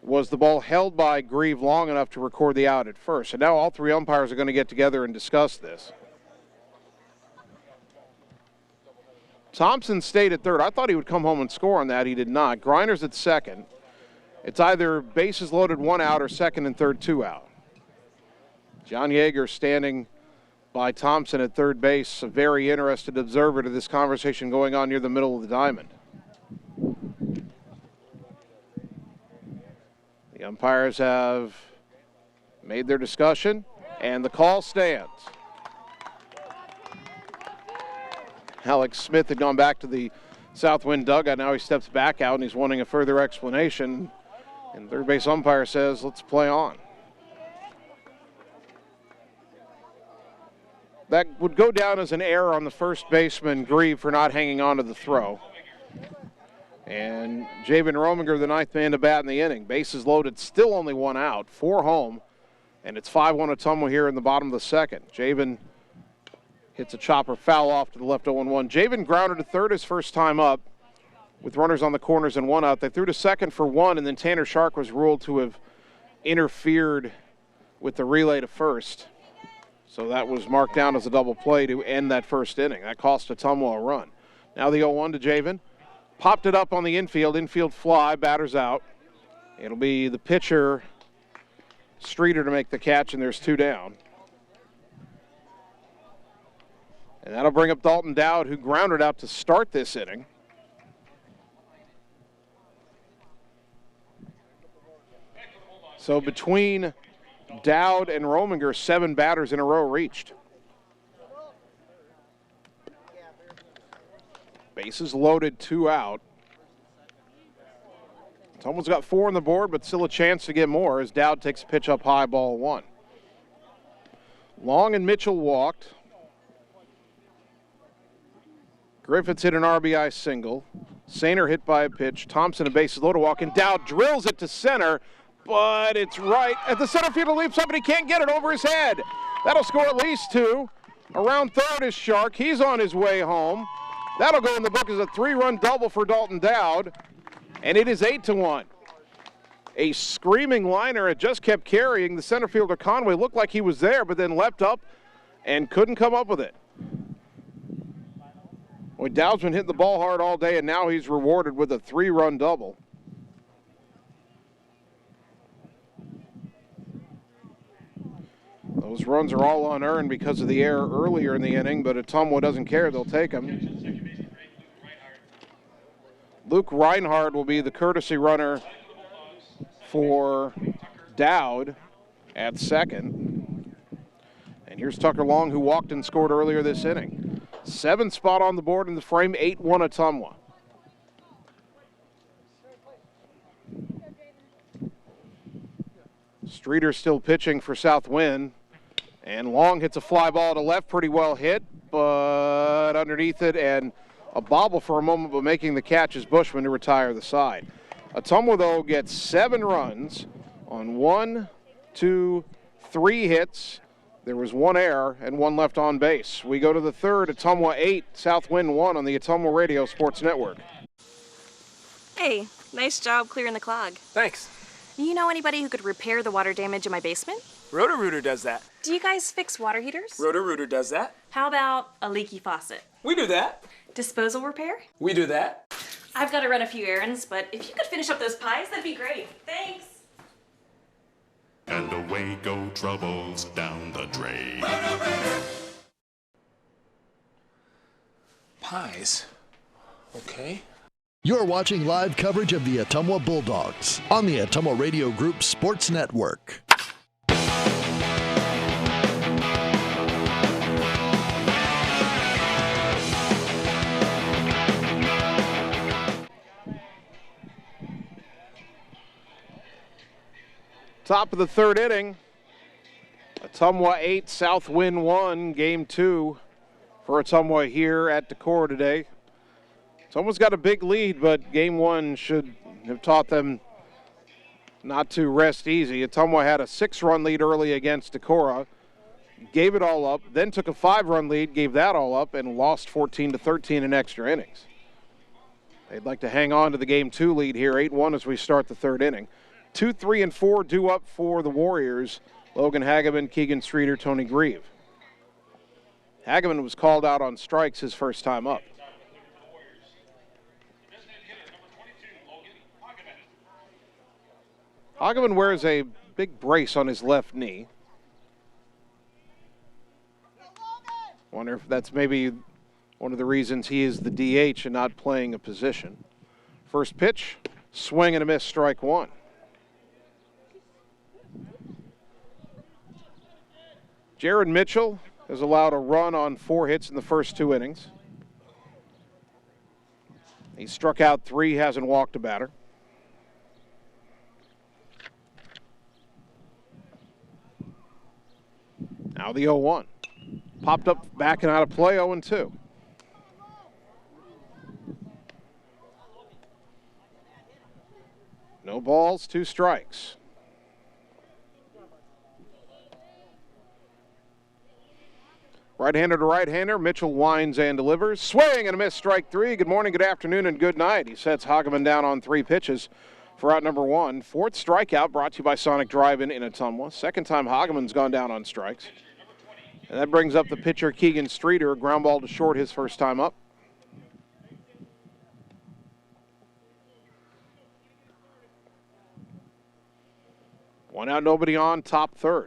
was the ball held by Grieve long enough to record the out at first? And now all 3 umpires are going to get together and discuss this. Thompson stayed at third. I thought he would come home and score on that. He did not. Griner's at second. It's either bases loaded 1 out or second and third 2 out. John Yeager standing by Thompson at third base, a very interested observer to this conversation going on near the middle of the diamond. The umpires have made their discussion, and the call stands. Alex Smith had gone back to the South Wind dugout. Now he steps back out, and he's wanting a further explanation. And third base umpire says, let's play on. That would go down as an error on the first baseman, Grieve, for not hanging on to the throw. And Javen Rominger, the 9th man to bat in the inning. Bases loaded, still only 1 out, 4 home, and it's 5-1 Ottumwa here in the bottom of the second. Javen hits a chopper foul off to the left 0-1. Javen grounded to third his first time up with runners on the corners and 1 out. They threw to second for 1, and then Tanner Shark was ruled to have interfered with the relay to first. So that was marked down as a double play to end that first inning. That cost Ottumwa a run. Now the 0-1 to Javen. Popped it up on the infield fly, batter's out. It'll be the pitcher, Streeter, to make the catch, and there's 2 down. And that'll bring up Dalton Dowd, who grounded out to start this inning. So between Dowd and Rominger, 7 batters in a row reached. Bases loaded, 2 out. Ottumwa's got 4 on the board, but still a chance to get more as Dowd takes a pitch up high, ball 1. Long and Mitchell walked. Griffiths hit an RBI single. Sainer hit by a pitch. Thompson a bases loaded walk, and Dowd drills it to center, but it's right at the center fielder, leaps up, and he can't get it over his head. That'll score at least 2. Around third is Shark. He's on his way home. That'll go in the book as a 3-run double for Dalton Dowd, and it is 8-1. A screaming liner. It just kept carrying. The center fielder Conway looked like he was there, but then leapt up and couldn't come up with it. Boy, Dowd's been hitting the ball hard all day, and now he's rewarded with a 3-run double. Those runs are all unearned because of the error earlier in the inning, but Ottumwa doesn't care. They'll take them. Luke Reinhardt will be the courtesy runner for Dowd at second. And here's Tucker Long, who walked and scored earlier this inning. 7th spot on the board in the frame, 8-1 Ottumwa. Streeter still pitching for Southwind. And Long hits a fly ball to left, pretty well hit, but underneath it and a bobble for a moment, but making the catch is Bushman to retire the side. Ottumwa, though, gets 7 runs on 1, 2, 3 hits. There was 1 error and 1 left on base. We go to the 3rd, Ottumwa 8, Southwind 1 on the Ottumwa Radio Sports Network. Hey, nice job clearing the clog. Thanks. You know anybody who could repair the water damage in my basement? Roto-Rooter does that. Do you guys fix water heaters? Roto-Rooter does that. How about a leaky faucet? We do that. Disposal repair? We do that. I've got to run a few errands, but if you could finish up those pies, that'd be great. Thanks. And away go troubles down the drain. Pies. Okay. You're watching live coverage of the Ottumwa Bulldogs on the Ottumwa Radio Group Sports Network. Top of the 3rd inning. Ottumwa 8, Southwind 1, game 2 for Ottumwa here at Decorah today. Ottumwa's got a big lead, but game 1 should have taught them not to rest easy. Ottumwa had a 6-run lead early against Decorah, gave it all up, then took a 5-run lead, gave that all up, and lost 14-13 in extra innings. They'd like to hang on to the game 2 lead here, 8-1 as we start the 3rd inning. 2, 3, and 4 due up for the Warriors. Logan Hageman, Keegan Streeter, Tony Grieve. Hageman was called out on strikes his first time up. Hageman wears a big brace on his left knee. Wonder if that's maybe one of the reasons he is the DH and not playing a position. First pitch, swing and a miss, strike 1. Jared Mitchell has allowed a run on 4 hits in the first 2 innings. He struck out 3, hasn't walked a batter. Now the 0-1. Popped up, back and out of play, 0-2. No balls, 2 strikes. Right-hander to right-hander, Mitchell winds and delivers. Swing and a miss, strike 3. Good morning, good afternoon, and good night. He sets Hageman down on 3 pitches for out number 1. 4th strikeout brought to you by Sonic Drive-In in Ottumwa. Second time Hageman's gone down on strikes. And that brings up the pitcher, Keegan Streeter. Ground ball to short his first time up. One out, nobody on, top 3rd.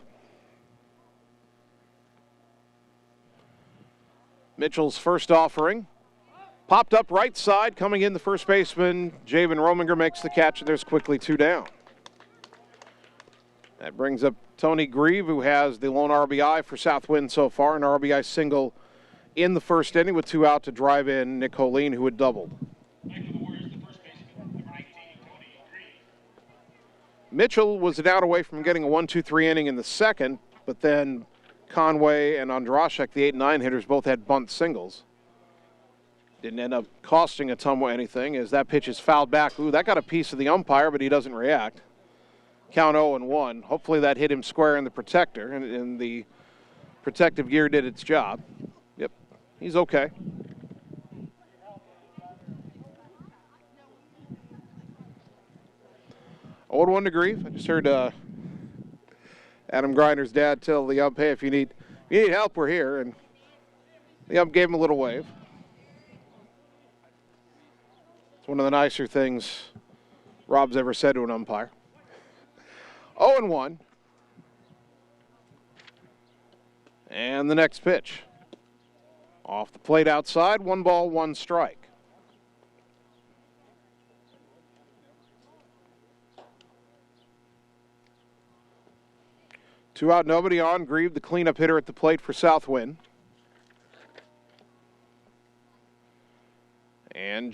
Mitchell's first offering. Popped up right side, coming in the first baseman, Javen Rominger makes the catch, and there's quickly 2 down. That brings up Tony Grieve, who has the lone RBI for Southwind so far, an RBI single in the first inning with 2 out to drive in Nick Holeen, who had doubled. Mitchell was an out away from getting a 1-2-3 inning in the second, but then Conway and Andrashek, the 8-9 hitters, both had bunt singles. Didn't end up costing Ottumwa anything as that pitch is fouled back. Ooh, that got a piece of the umpire, but he doesn't react. Count 0-1. Hopefully that hit him square in the protector, and the protective gear did its job. Yep, he's okay. Old 1 to Grieve. I just heard Adam Grinder's dad tell the ump, hey, if you need help, we're here. And the ump gave him a little wave. It's one of the nicer things Rob's ever said to an umpire. 0-1. And the next pitch. Off the plate outside, 1 ball, 1 strike. Two out, nobody on. Grieve, the cleanup hitter at the plate for Southwind.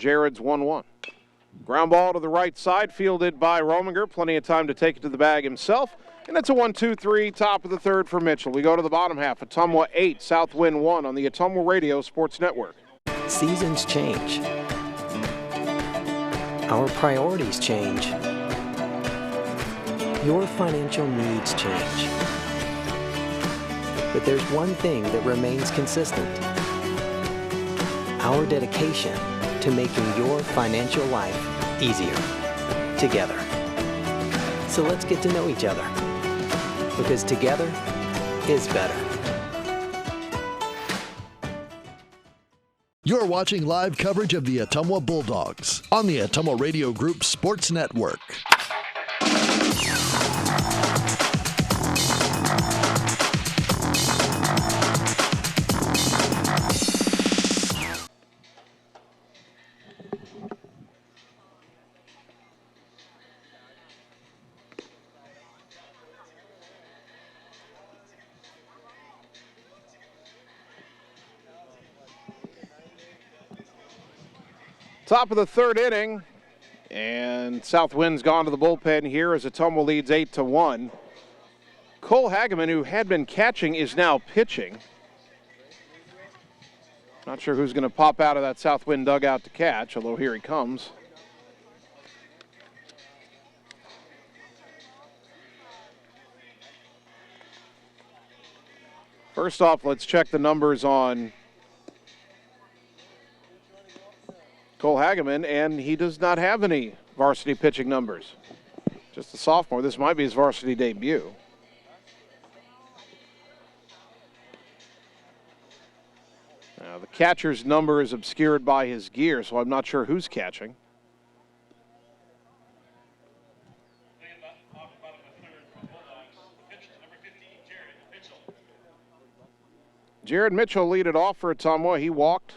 Jared's 1-1. Ground ball to the right side, fielded by Rominger. Plenty of time to take it to the bag himself. And it's a 1-2-3, top of the third for Mitchell. We go to the bottom half. Ottumwa 8, Southwind 1 on the Ottumwa Radio Sports Network. Seasons change. Our priorities change. Your financial needs change. But there's one thing that remains consistent. Our dedication to making your financial life easier together. So let's get to know each other, because together is better. You're watching live coverage of the Ottumwa Bulldogs on the Ottumwa Radio Group Sports Network. Top of the third inning, and Southwind's gone to the bullpen here as Ottumwa leads 8-1. Cole Hageman, who had been catching, is now pitching. Not sure who's going to pop out of that Southwind dugout to catch, although here he comes. First off, let's check the numbers on Cole Hageman, and he does not have any varsity pitching numbers. Just a sophomore. This might be his varsity debut. Now, the catcher's number is obscured by his gear, so I'm not sure who's catching. Jared Mitchell lead it off for Ottumwa. He walked.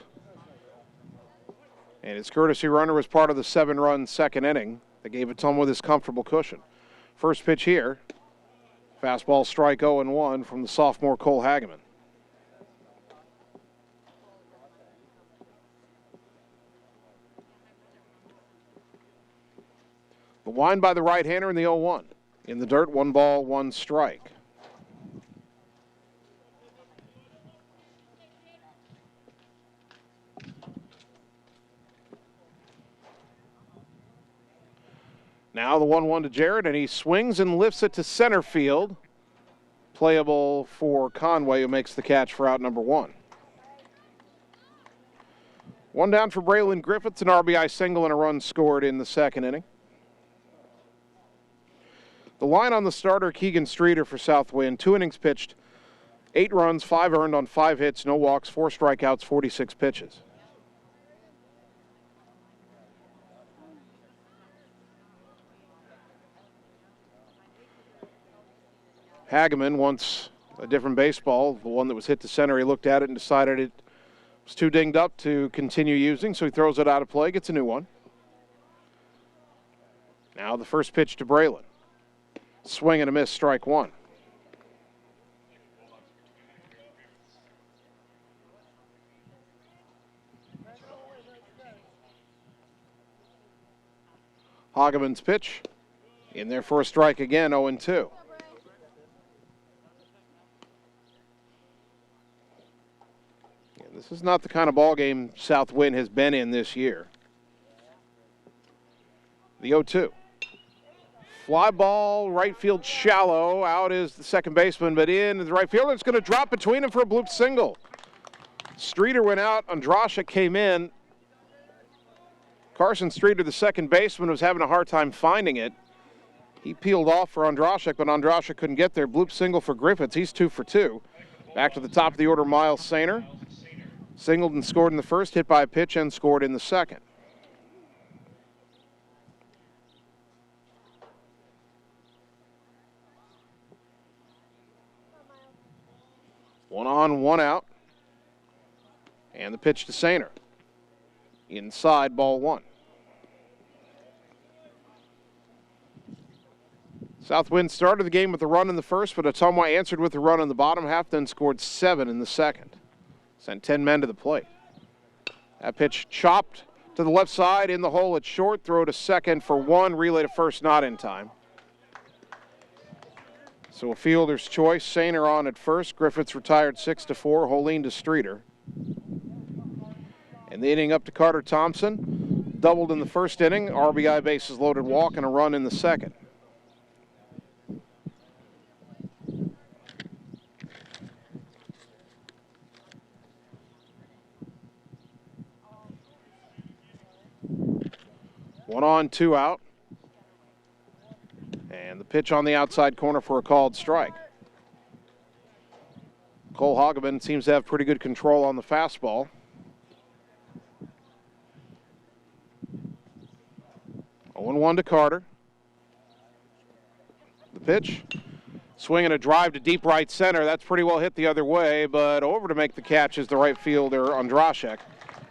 And his courtesy runner was part of the 7-run second inning that gave Ottumwa this comfortable cushion. First pitch here. Fastball strike 0-1 from the sophomore Cole Hageman. The wind by the right-hander in the 0-1. In the dirt, 1 ball, 1 strike. Now the 1-1 to Jared, and he swings and lifts it to center field. Playable for Conway, who makes the catch for out number 1. 1 down for Braylon Griffiths, an RBI single and a run scored in the second inning. The line on the starter, Keegan Streeter for Southwind. 2 innings pitched, 8 runs, 5 earned on 5 hits, no walks, 4 strikeouts, 46 pitches. Hageman wants a different baseball, the one that was hit to center. He looked at it and decided it was too dinged up to continue using, so he throws it out of play, gets a new one. Now the first pitch to Braylon. Swing and a miss, strike 1. Hageman's pitch in there for a strike again, 0-2. This is not the kind of ball game Southwind has been in this year. The 0-2. Fly ball, right field shallow. Out is the second baseman, but in the right fielder. It's going to drop between them for a bloop single. Streeter went out. Andrashik came in. Carson Streeter, the second baseman, was having a hard time finding it. He peeled off for Andrashik, but Andrashik couldn't get there. Bloop single for Griffiths. He's 2 for 2. Back to the top of the order, Miles Sainer. Singled and scored in the first, hit by a pitch, and scored in the second. One on, one out. And the pitch to Sainer. Inside, ball 1. Southwind started the game with a run in the first, but Ottumwa answered with a run in the bottom half, then scored 7 in the second. Sent 10 men to the plate. That pitch chopped To the left side, in the hole at short, throw to second for one, relay to first, not in time. So a fielder's choice, Sainer on at first, Griffiths retired 6-4, Holine to Streeter. And the inning up to Carter Thompson, doubled in the first inning, RBI bases loaded walk and a run in the second. One on, two out. And the pitch on the outside corner for a called strike. Cole Hageman seems to have pretty good control on the fastball. 0-1 to Carter. The pitch. Swinging a drive to deep right center. That's pretty well hit the other way, but over to make the catch is the right fielder, Andrashek,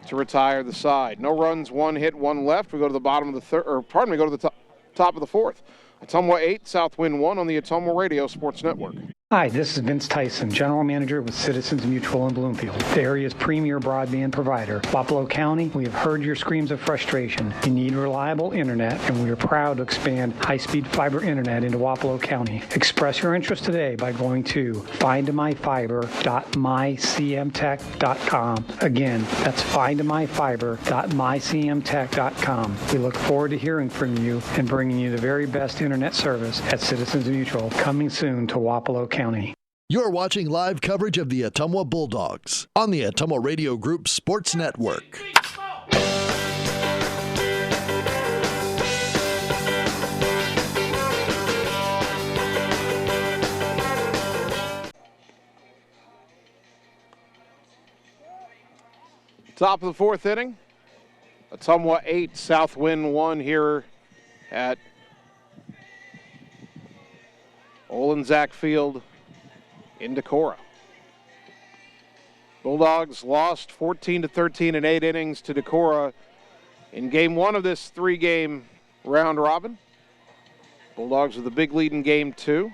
to retire the side. No runs, one hit, one left. We go to the bottom of the third, go to the top of the fourth. Ottumwa 8, Southwind 1 on the Ottumwa Radio Sports Network. Hi, this is Vince Tyson, General Manager with Citizens Mutual in Bloomfield, the area's premier broadband provider. Wapello County, we have heard your screams of frustration. You need reliable internet, and we are proud to expand high-speed fiber internet into Wapello County. Express your interest today by going to findmyfiber.mycmtech.com. Again, that's findmyfiber.mycmtech.com. We look forward to hearing from you and bringing you the very best internet service at Citizens Mutual, coming soon to Wapello County. You're watching live coverage of the Ottumwa Bulldogs on the Ottumwa Radio Group Sports Network. Top of the fourth inning. Ottumwa 8, Southwind 1 here at Olenczak Field in Decorah. Bulldogs lost 14-13 in 8 innings to Decorah in game 1 of this 3-game round robin. Bulldogs with a big lead in game 2.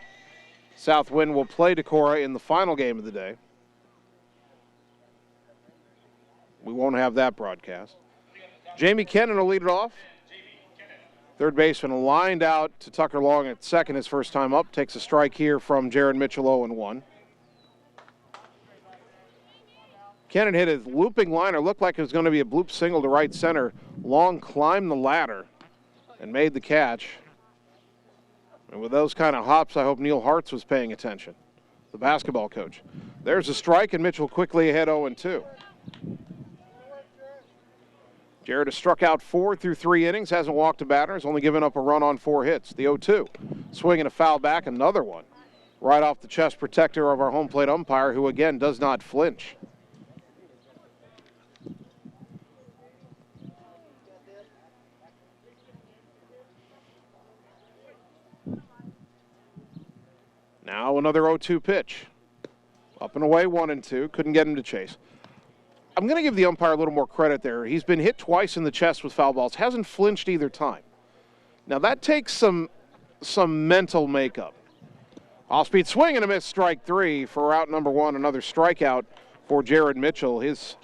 Southwind will play Decorah in the final game of the day. We won't have that broadcast. Jamie Kennan will lead it off. Third baseman lined out to Tucker Long at second, his first time up. Takes a strike here from Jared Mitchell, 0-1. Kennan hit a looping liner. Looked like it was going to be a bloop single to right center. Long climbed the ladder and made the catch. And with those kind of hops, I hope Neil Hartz was paying attention, the basketball coach. There's a strike, and Mitchell quickly ahead 0-2. Jared has struck out 4 through 3 innings, hasn't walked a batter, has only given up a run on 4 hits. The 0-2. Swinging a foul back, another one. Right off the chest protector of our home plate umpire, who again does not flinch. Now another 0-2 pitch. Up and away, 1-2. Couldn't get him to chase. I'm going to give the umpire a little more credit there. He's been hit twice in the chest with foul balls. Hasn't flinched either time. Now that takes some mental makeup. Off-speed swing and a miss, strike 3 for out number 1. Another strikeout for Jared Mitchell. His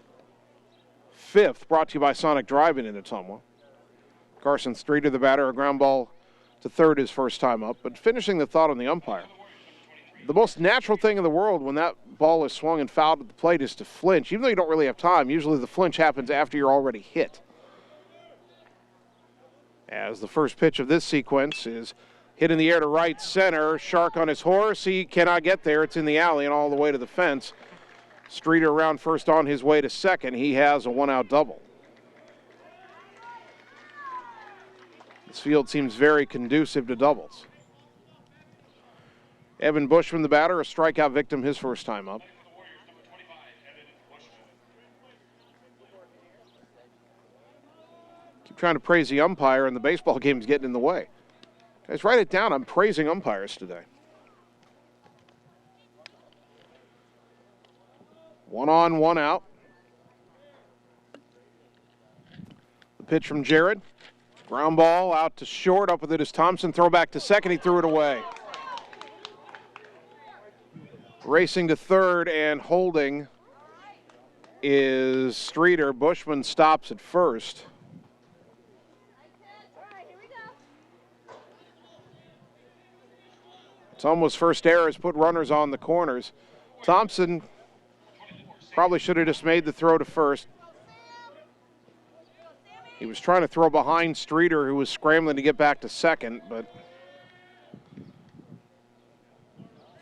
5th, brought to you by Sonic Drive-In in Ottumwa. Carson Streeter, the batter, a ground ball to third his first time up. But finishing the thought on the umpire. The most natural thing in the world when that ball is swung and fouled at the plate is to flinch. Even though you don't really have time, usually the flinch happens after you're already hit. As the first pitch of this sequence is hit in the air to right center. Shark on his horse. He cannot get there. It's in the alley and all the way to the fence. Streeter around first on his way to second. He has a 1-out double. This field seems very conducive to doubles. Evan Bushman, the batter, a strikeout victim his first time up. Keep trying to praise the umpire, and the baseball game's getting in the way. Guys, write it down. I'm praising umpires today. 1 on, 1 out. The pitch from Jared. Ground ball out to short. Up with it is Thompson. Throw back to second. He threw it away. Racing to third and holding is Streeter. Bushman stops at first. Ottumwa's first error has put runners on the corners. Thompson probably should have just made the throw to first. He was trying to throw behind Streeter, who was scrambling to get back to second, but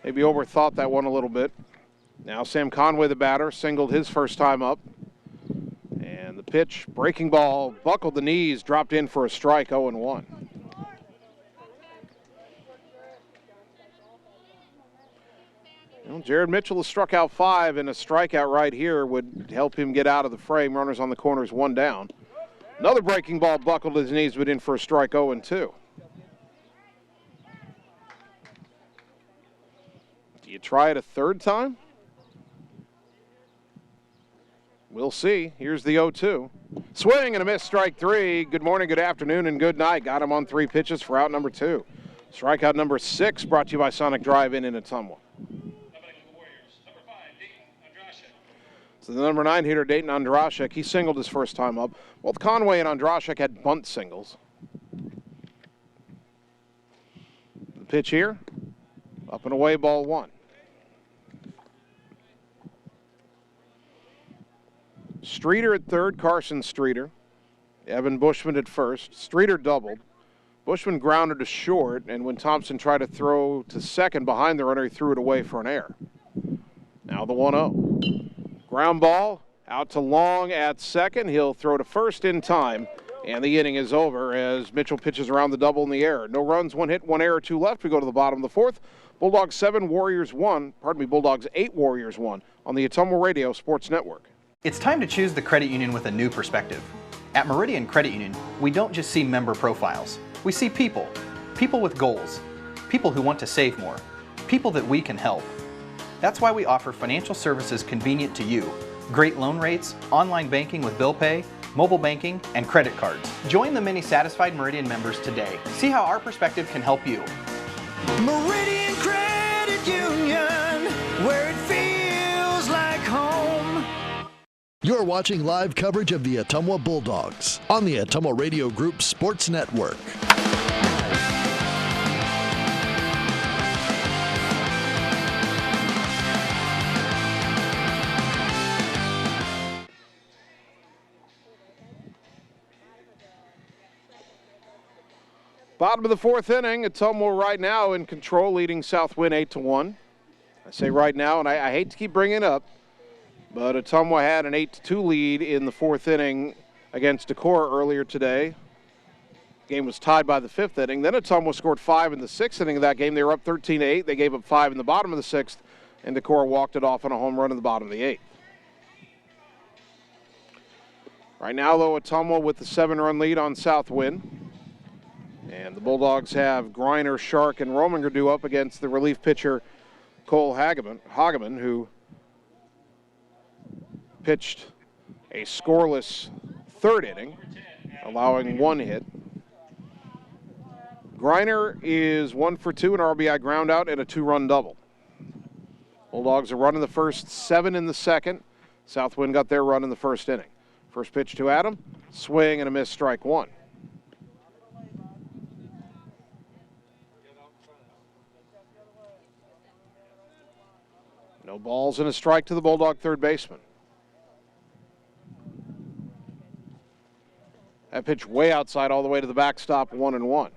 maybe overthought that one a little bit. Now Sam Conway, the batter, singled his first time up. And the pitch, breaking ball, buckled the knees, dropped in for a strike, 0-1. Well, Jared Mitchell has struck out 5, and a strikeout right here would help him get out of the frame. Runners on the corners, 1 down. Another breaking ball buckled his knees, but in for a strike, 0-2. Do you try it a third time? We'll see. Here's the 0-2. Swing and a miss, strike 3. Good morning, good afternoon, and good night. Got him on 3 pitches for out number 2. Strikeout number 6 brought to you by Sonic Drive-In in Ottumwa. So the number 9 hitter, Dayton Andrashek, he singled his first time up. Both Conway and Andrashek had bunt singles. The pitch here, up and away, ball 1. Streeter at third, Carson Streeter. Evan Bushman at first. Streeter doubled. Bushman grounded to short, and when Thompson tried to throw to second behind the runner, he threw it away for an error. Now the 1-0. Ground ball out to Long at second. He'll throw to first in time, and the inning is over as Mitchell pitches around the double in the air. No runs, 1 hit, 1 error, 2 left. We go to the bottom of the 4th. Bulldogs 7, Warriors 1. Bulldogs 8, Warriors 1 on the Ottumwa Radio Sports Network. It's time to choose the credit union with a new perspective. At Meridian Credit Union, we don't just see member profiles. We see people. People with goals. People who want to save more. People that we can help. That's why we offer financial services convenient to you. Great loan rates, online banking with bill pay, mobile banking, and credit cards. Join the many satisfied Meridian members today. See how our perspective can help you. Meridian Credit Union, where it feels like home. You're watching live coverage of the Ottumwa Bulldogs on the Ottumwa Radio Group Sports Network. Bottom of the 4th inning, Ottumwa right now in control, leading Southwind 8-1. I say right now, and I hate to keep bringing it up, but Ottumwa had an 8-2 lead in the 4th inning against Decorah earlier today. The game was tied by the 5th inning. Then Ottumwa scored 5 in the 6th inning of that game. They were up 13-8. They gave up 5 in the bottom of the 6th, and Decorah walked it off on a home run in the bottom of the 8th. Right now, though, Ottumwa with the 7-run lead on Southwind. And the Bulldogs have Griner, Shark, and Rominger due up against the relief pitcher Cole Hageman, who pitched a scoreless 3rd inning, allowing 1 hit. Griner is 1 for 2, an RBI groundout, and a 2-run double. Bulldogs are running the first, 7 in the 2nd. Southwind got their run in the 1st inning. First pitch to Adam, swing and a miss, strike 1. No balls and a strike to the Bulldog third baseman. That pitch way outside all the way to the backstop, 1-1.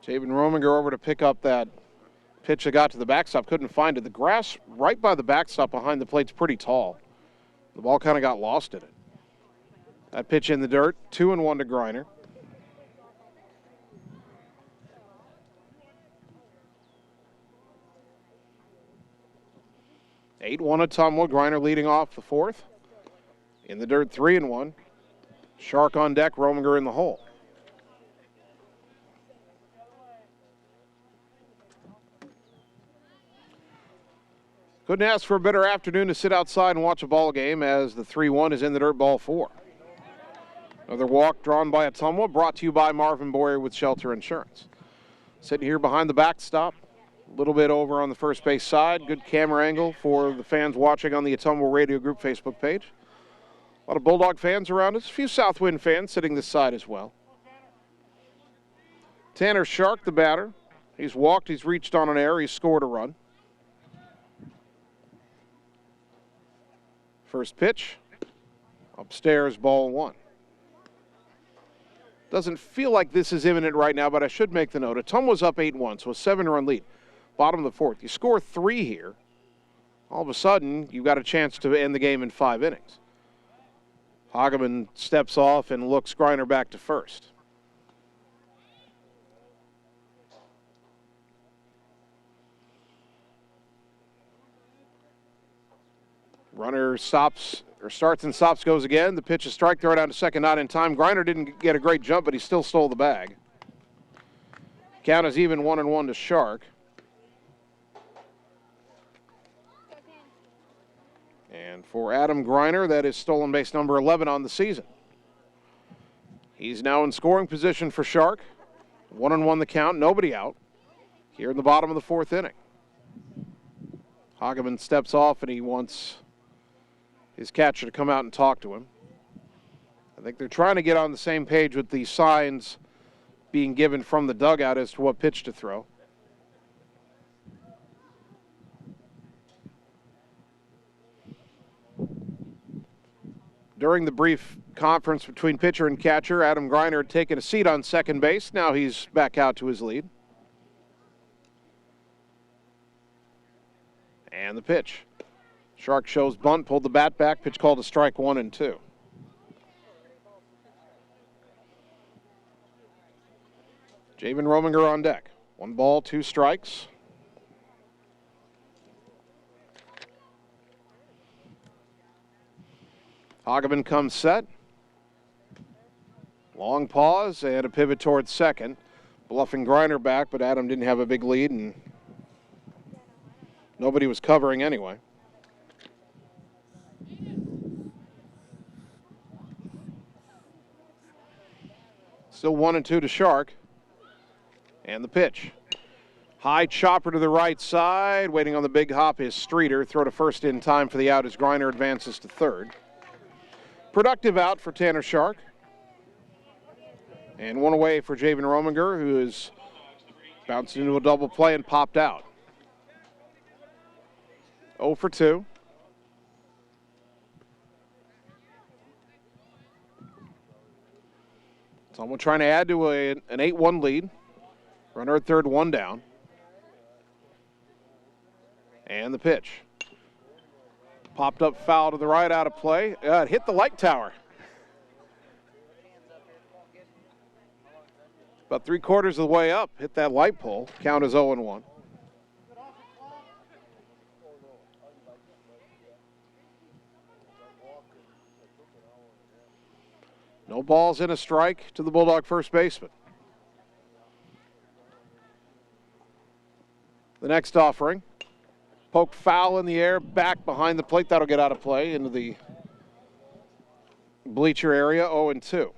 Javen Rominger over to pick up that pitch that got to the backstop, couldn't find it. The grass right by the backstop behind the plate's pretty tall. The ball kind of got lost in it. That pitch in the dirt, 2-1 to Griner. Ottumwa, Griner leading off the 4th. In the dirt, 3-1. Shark on deck, Rominger in the hole. Couldn't ask for a better afternoon to sit outside and watch a ball game as the 3-1 is in the dirt, ball 4. Another walk drawn by Ottumwa, brought to you by Marvin Boyer with Shelter Insurance. Sitting here behind the backstop, A little bit over on the first base side. Good camera angle for the fans watching on the Ottumwa Radio Group Facebook page. A lot of Bulldog fans around us. A few Southwind fans sitting this side as well. Tanner Shark, the batter. He's walked, he's reached on an error, he's scored a run. First pitch, upstairs, ball 1. Doesn't feel like this is imminent right now, but I should make the note. Ottumwa's up 8-1, so a 7-run lead. Bottom of the 4th. You score 3 here, all of a sudden, you've got a chance to end the game in 5 innings. Hageman steps off and looks Griner back to first. Runner stops, or starts and stops, goes again. The pitch is strike, throw down to second, not in time. Griner didn't get a great jump, but he still stole the bag. Count is even 1-1 to Shark. And for Adam Griner, that is stolen base number 11 on the season. He's now in scoring position for Shark. 1-1 the count, nobody out. Here in the bottom of the 4th inning. Hageman steps off and he wants his catcher to come out and talk to him. I think they're trying to get on the same page with the signs being given from the dugout as to what pitch to throw. During the brief conference between pitcher and catcher, Adam Griner had taken a seat on second base. Now he's back out to his lead. And the pitch. Shark shows bunt, pulled the bat back, pitch called a strike 1-2. Javen Rominger on deck. 1 ball, 2 strikes. Hageman comes set. Long pause and a pivot towards second. Bluffing Griner back, but Adam didn't have a big lead and nobody was covering anyway. Still 1-2 to Shark. And the pitch. High chopper to the right side. Waiting on the big hop is Streeter. Throw to first in time for the out as Griner advances to third. Productive out for Tanner Shark. And 1 away for Javen Rominger, who is bounced into a double play and popped out. 0 for 2. Someone trying to add to an 8-1 lead. Runner at third, 1 down. And the pitch. Popped up foul to the right, out of play. It hit the light tower. About 3/4 of the way up, hit that light pole. Count is 0-1. No balls in, a strike to the Bulldog first baseman. The next offering. Poke foul in the air, back behind the plate. That'll get out of play into the bleacher area, 0-2.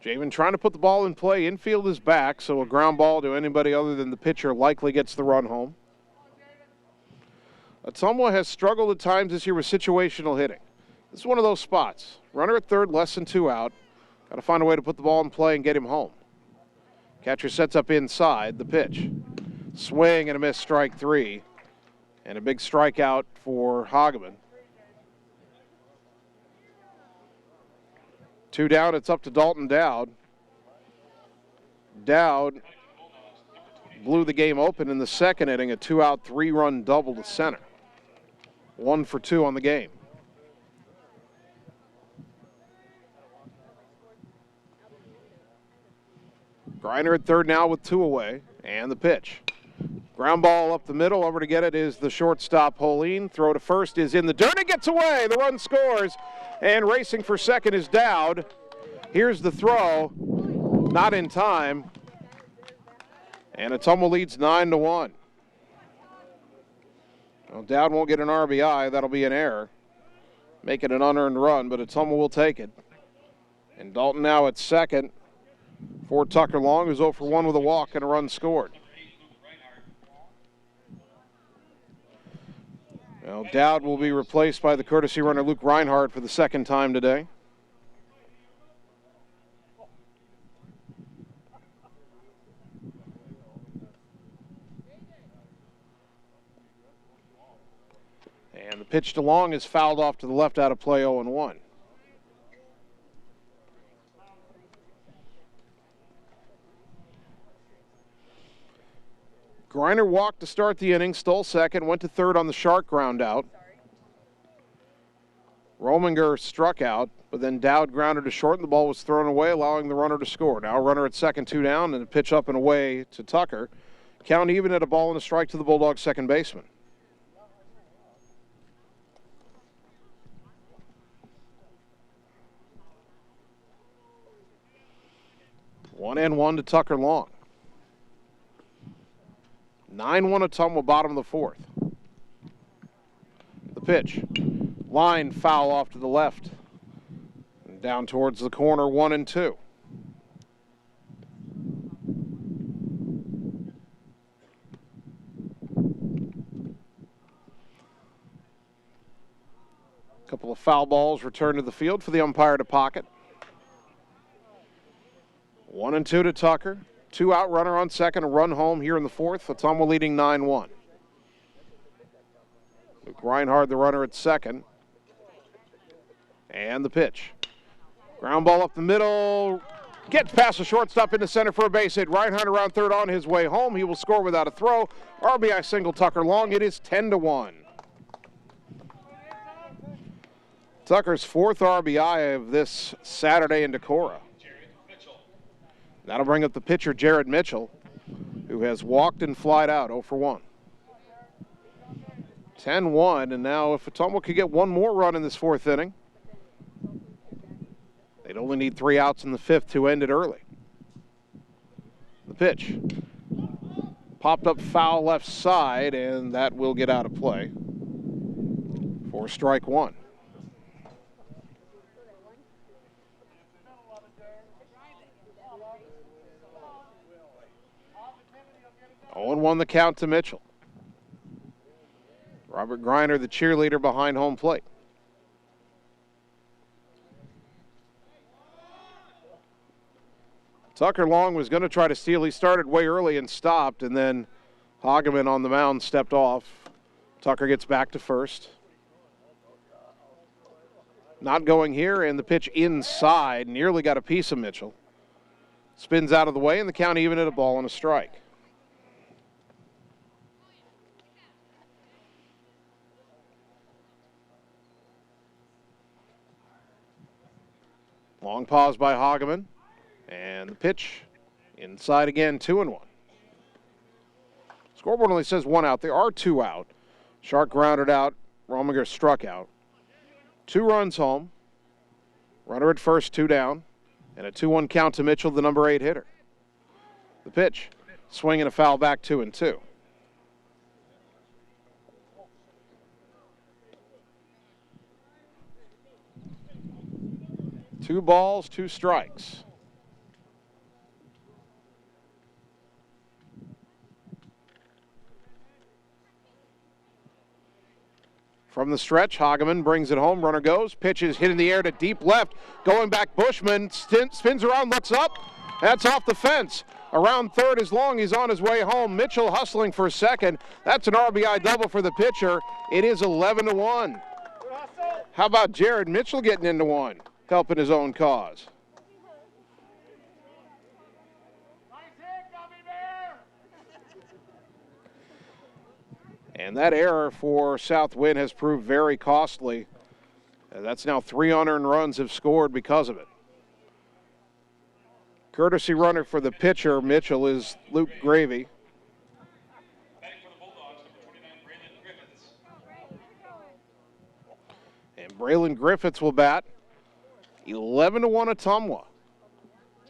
Javen trying to put the ball in play. Infield is back, so a ground ball to anybody other than the pitcher likely gets the run home. Ottumwa has struggled at times this year with situational hitting. This is one of those spots. Runner at third, less than 2 out. Got to find a way to put the ball in play and get him home. Catcher sets up inside. The pitch. Swing and a miss, strike 3. And a big strikeout for Hageman. 2 down, it's up to Dalton Dowd. Dowd blew the game open in the second inning, a 2-out, 3-run double to center. 1 for 2 on the game. Griner at third now with 2 away, and the pitch. Ground ball up the middle, over to get it is the shortstop, Holine. Throw to first is in the dirt, it gets away, the run scores, and racing for second is Dowd. Here's the throw, not in time, and Ottumwa leads 9-1. Well, Dowd won't get an RBI, that'll be an error. Make it an unearned run, but Ottumwa will take it. And Dalton now at second. for Tucker Long, who's 0 for 1 with a walk and a run scored. Now Dowd will be replaced by the courtesy runner Luke Reinhardt for the second time today. And the pitch to Long is fouled off to the left out of play, 0-1. Griner walked to start the inning, stole second, went to third on the Shark ground out. Rominger struck out, but then Dowd grounded to short and the ball was thrown away, allowing the runner to score. Now a runner at second, 2 down, and a pitch up and away to Tucker. Count even at a ball and a strike to the Bulldogs' second baseman. One and one to Tucker Long. 9-1 Ottumwa, bottom of the fourth. The pitch. Line foul off to the left. And down towards the corner, 1-2. A couple of foul balls returned to the field for the umpire to pocket. 1-2 to Tucker. 2 out runner on second, a run home here in the fourth. Ottumwa leading 9-1. Luke Reinhardt, the runner at second. And the pitch. Ground ball up the middle. Gets past the shortstop into center for a base hit. Reinhardt around third on his way home. He will score without a throw. RBI single Tucker Long. It is 10-1. Tucker's 4th RBI of this Saturday in Decorah. That'll bring up the pitcher, Jared Mitchell, who has walked and flied out, 0 for 1. 10-1, and now if Ottumwa could get one more run in this fourth inning, they'd only need 3 outs in the fifth to end it early. The pitch. Popped up foul left side, and that will get out of play for strike 1. And 1 the count to Mitchell. Robert Griner, the cheerleader behind home plate. Tucker Long was going to try to steal. He started way early and stopped, and then Hageman on the mound stepped off. Tucker gets back to first. Not going here, and the pitch inside. Nearly got a piece of Mitchell. Spins out of the way, and the count even at a ball and a strike. Long pause by Hageman. And the pitch inside again, 2-1. Scoreboard only says 1 out. There are 2 out. Shark grounded out. Rominger struck out. 2 runs home. Runner at first, 2 down. And a 2-1 count to Mitchell, the number 8 hitter. The pitch. Swing and a foul back, 2-2. Two balls, 2 strikes. From the stretch, Hageman brings it home. Runner goes. Pitch is hit in the air to deep left. Going back, Bushman spins around, looks up. That's off the fence. Around third is Long. He's on his way home. Mitchell hustling for second. That's an RBI double for the pitcher. It is 11-1. How about Jared Mitchell getting into one, helping his own cause? And that error for South Wind has proved very costly. That's now 3 unearned runs have scored because of it. Courtesy runner for the pitcher, Mitchell, is Luke Gravy. And Braylon Griffiths will bat. 11-1 Ottumwa.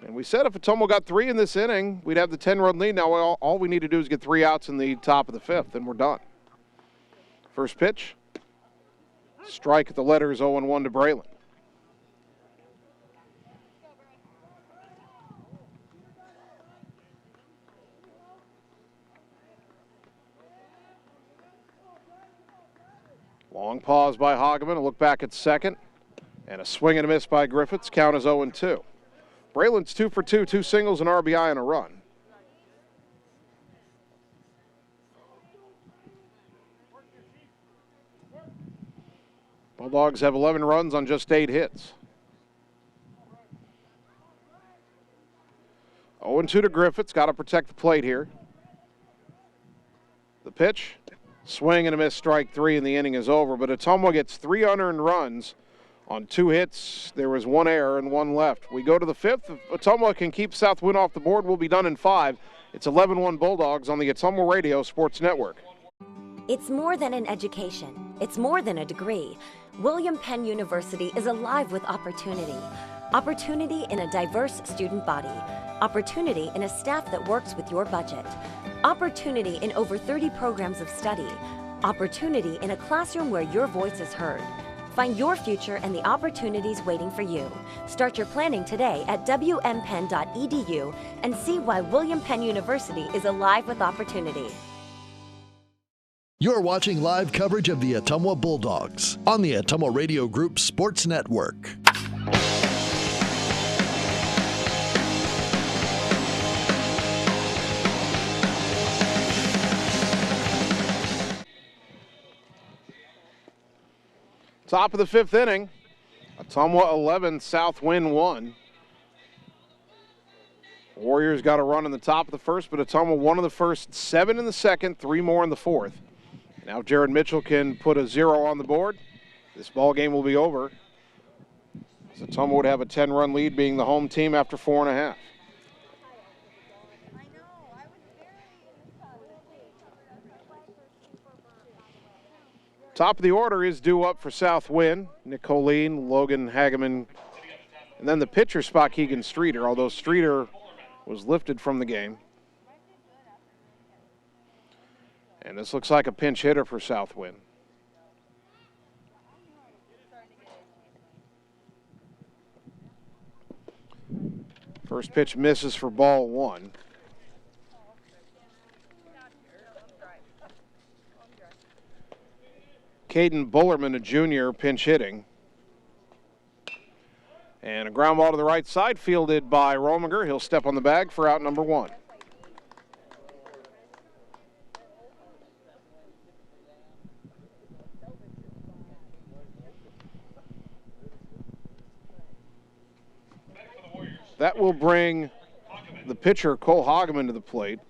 And we said if Ottumwa got 3 in this inning, we'd have the 10-run lead. Now all we need to do is get 3 outs in the top of the 5th, and we're done. First pitch. Strike at the letters, 0-1 to Braylon. Long pause by Hageman, a look back at second, and a swing and a miss by Griffiths. Count is 0-2. Braylon's 2 for 2, 2 singles, an RBI, and a run. Bulldogs have 11 runs on just 8 hits. 0-2 to Griffiths. Got to protect the plate here. The pitch, swing and a miss, strike 3, and the inning is over. But Ottumwa gets 3 unearned runs on 2 hits. There was 1 error and 1 left. We go to the 5th. If Ottumwa can keep South Wind off the board, we'll be done in 5. It's 11-1 Bulldogs on the Ottumwa Radio Sports Network. It's more than an education. It's more than a degree. William Penn University is alive with opportunity. Opportunity in a diverse student body. Opportunity in a staff that works with your budget. Opportunity in over 30 programs of study. Opportunity in a classroom where your voice is heard. Find your future and the opportunities waiting for you. Start your planning today at wmpenn.edu and see why William Penn University is alive with opportunity. You're watching live coverage of the Ottumwa Bulldogs on the Ottumwa Radio Group Sports Network. Top of the 5th inning. Ottumwa 11, South Wind 1. Warriors got a run in the top of the 1st, but Ottumwa 1 in the 1st, 7 in the 2nd, 3 more in the 4th. Now if Jared Mitchell can put a 0 on the board, this ball game will be over. So Ottumwa would have a 10-run lead, being the home team after 4.5. Top of the order is due up for South Wind. Nick Colleen, Logan Hageman, and then the pitcher spot, Keegan Streeter, although Streeter was lifted from the game. And this looks like a pinch hitter for South Wind. First pitch misses for ball 1. Caden Bullerman, a junior, pinch hitting. And a ground ball to the right side, fielded by Rominger. He'll step on the bag for out number 1. That will bring the pitcher, Cole Hageman, to the plate.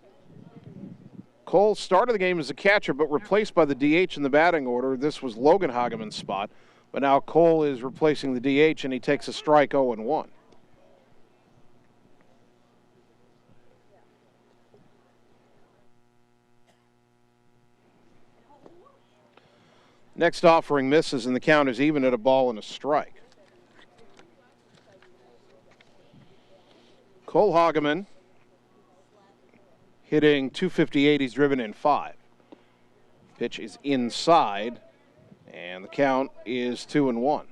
Cole started the game as a catcher, but replaced by the DH in the batting order. This was Logan Hageman's spot, but now Cole is replacing the DH, and he takes a strike 0-1. Next offering misses, and the count is even at a ball and a strike. Cole Hageman hitting .258, he's driven in 5. Pitch is inside, and the count is 2-1.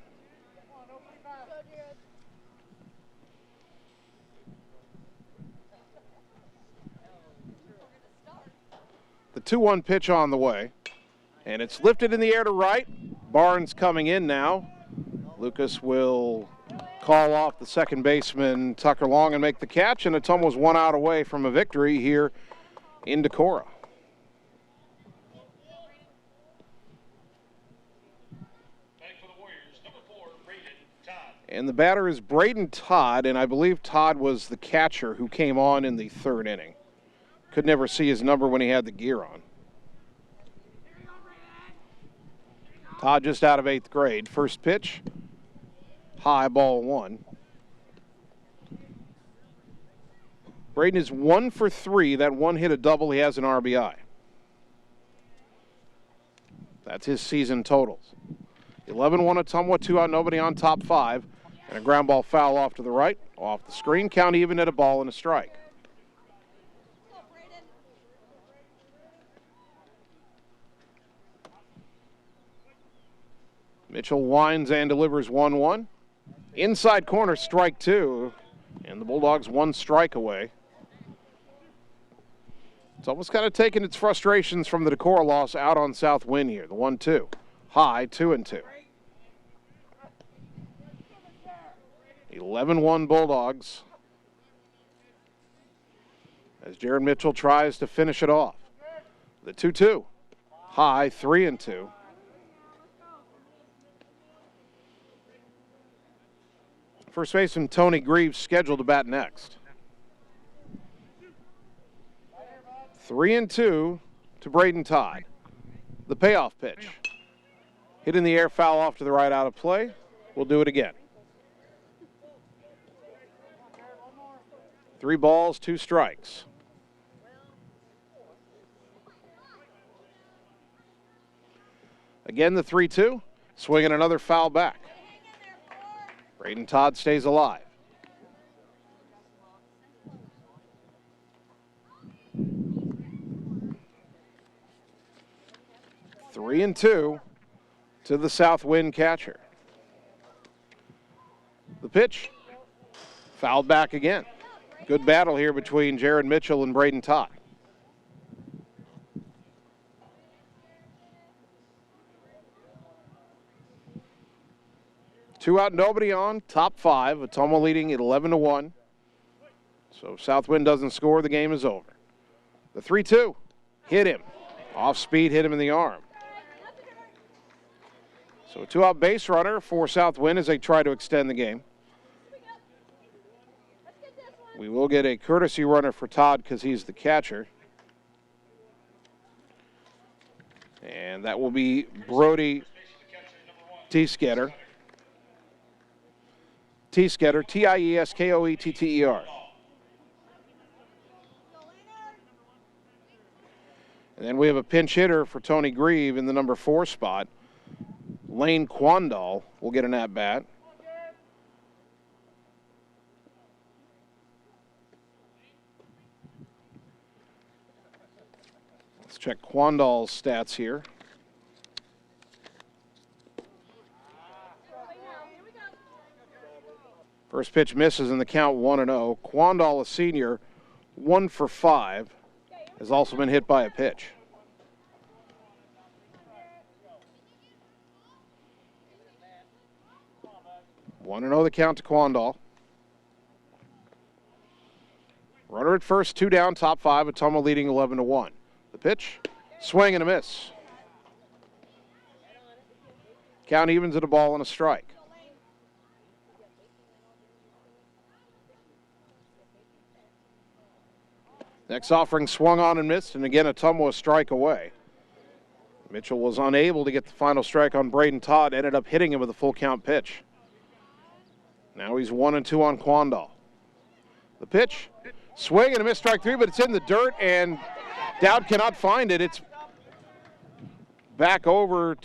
The 2-1 pitch on the way, and it's lifted in the air to right. Barnes coming in now. Lucas will call off the second baseman, Tucker Long, and make the catch, and Ottumwa's 1 out away from a victory here in Decorah. And the batter is Braden Todd, and I believe Todd was the catcher who came on in the 3rd inning. Could never see his number when he had the gear on. Todd just out of 8th grade. First pitch, high, ball 1. Braden is 1 for 3. That one hit a double. He has an RBI. That's his season totals. 11-1 Ottumwa, 2 out, nobody on top 5. And a ground ball foul off to the right, off the screen. Count even at a ball and a strike. Mitchell winds and delivers 1-1. Inside corner, strike 2. And the Bulldogs 1 strike away. It's almost kind of taken its frustrations from the Decorah loss out on South Wind here. The 1-2. high, 2-2. 11-1 Bulldogs. As Jared Mitchell tries to finish it off. The 2-2, high, 3-2. First baseman Tony Greaves scheduled to bat next. 3-2 to Braden Todd. The payoff pitch. Hit in the air, foul off to the right, out of play. We'll do it again. 3 balls, 2 strikes. Again, the 3-2. Swinging another foul back. Braden Todd stays alive. Three and 2 to the south wind catcher. The pitch, fouled back again. Good battle here between Jared Mitchell and Braden Todd. Two out, nobody on. Top 5. Ottumwa leading 11-1. So if Southwind doesn't score, the game is over. The 3-2 hit him. Off speed, hit him in the arm. So a 2-out base runner for Southwind as they try to extend the game. We will get a courtesy runner for Todd because he's the catcher. And that will be Brody Tiesketter. Tiesketter, Tieskeoetter. And then we have a pinch hitter for Tony Grieve in the number 4 spot. Lane Quandall will get an at-bat. Let's check Quandall's stats here. First pitch misses in the count 1-0. Quandall, a senior, 1 for 5, has also been hit by a pitch. One and 0 the count to Quandall. Runner at first, 2 down, top 5. Ottumwa leading 11-1. The pitch, swing and a miss. Count evens at a ball and a strike. Next offering swung on and missed, and again Ottumwa a strike away. Mitchell was unable to get the final strike on Braden Todd, ended up hitting him with a full count pitch. Now he's 1-2 on Quandall. The pitch, swing and a miss, strike 3, but it's in the dirt, and Dowd cannot find it. It's back over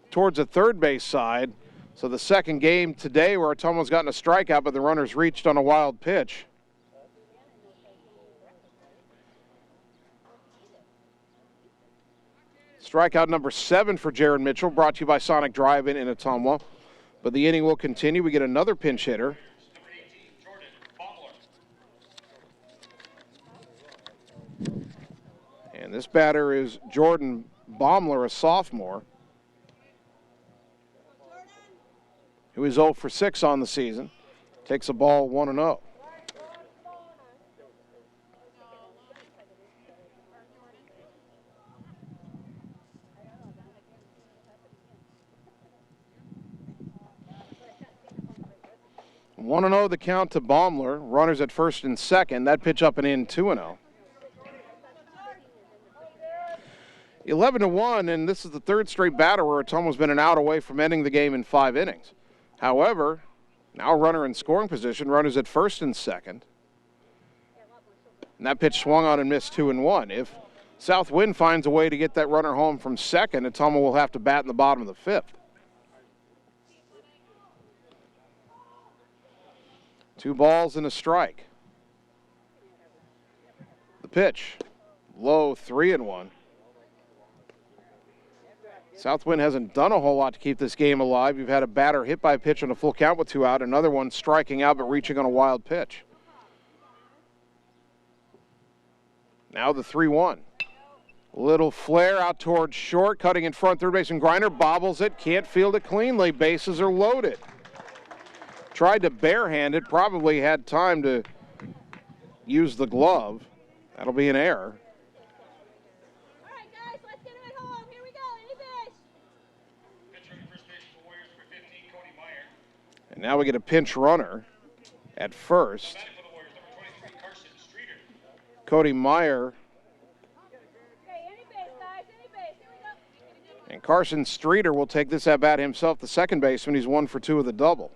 towards the third base side. So the second game today where Ottumwa's gotten a strikeout, but the runner's reached on a wild pitch. Strikeout number 7 for Jared Mitchell, brought to you by Sonic Drive-In in Ottumwa. But the inning will continue. We get another pinch hitter. And this batter is Jordan Baumler, a sophomore, who is 0 for 6 on the season. Takes a ball 1-0. One and 0 the count to Baumler. Runners at first and second. That pitch up and in, 2-0. 11-1, and this is the third straight batter where Ottumwa's been an out away from ending the game in 5 innings. However, now runner in scoring position. Runners at first and second. And that pitch swung on and missed, 2-1. If Southwind finds a way to get that runner home from second, Ottumwa will have to bat in the bottom of the 5th. 2 balls and a strike. The pitch, low, 3-1. Southwind hasn't done a whole lot to keep this game alive. You've had a batter hit by a pitch on a full count with 2 out, another one striking out but reaching on a wild pitch. Now the 3-1. Little flare out towards short, cutting in front, third baseman Griner bobbles it, can't field it cleanly, bases are loaded. Tried to barehand it, probably had time to use the glove. That'll be an error. All right, guys, let's get him at home. Here we go, any base. And now we get a pinch runner at first. Cody Meyer. And Carson Streeter will take this at bat himself, the second baseman. He's 1 for 2 with a double.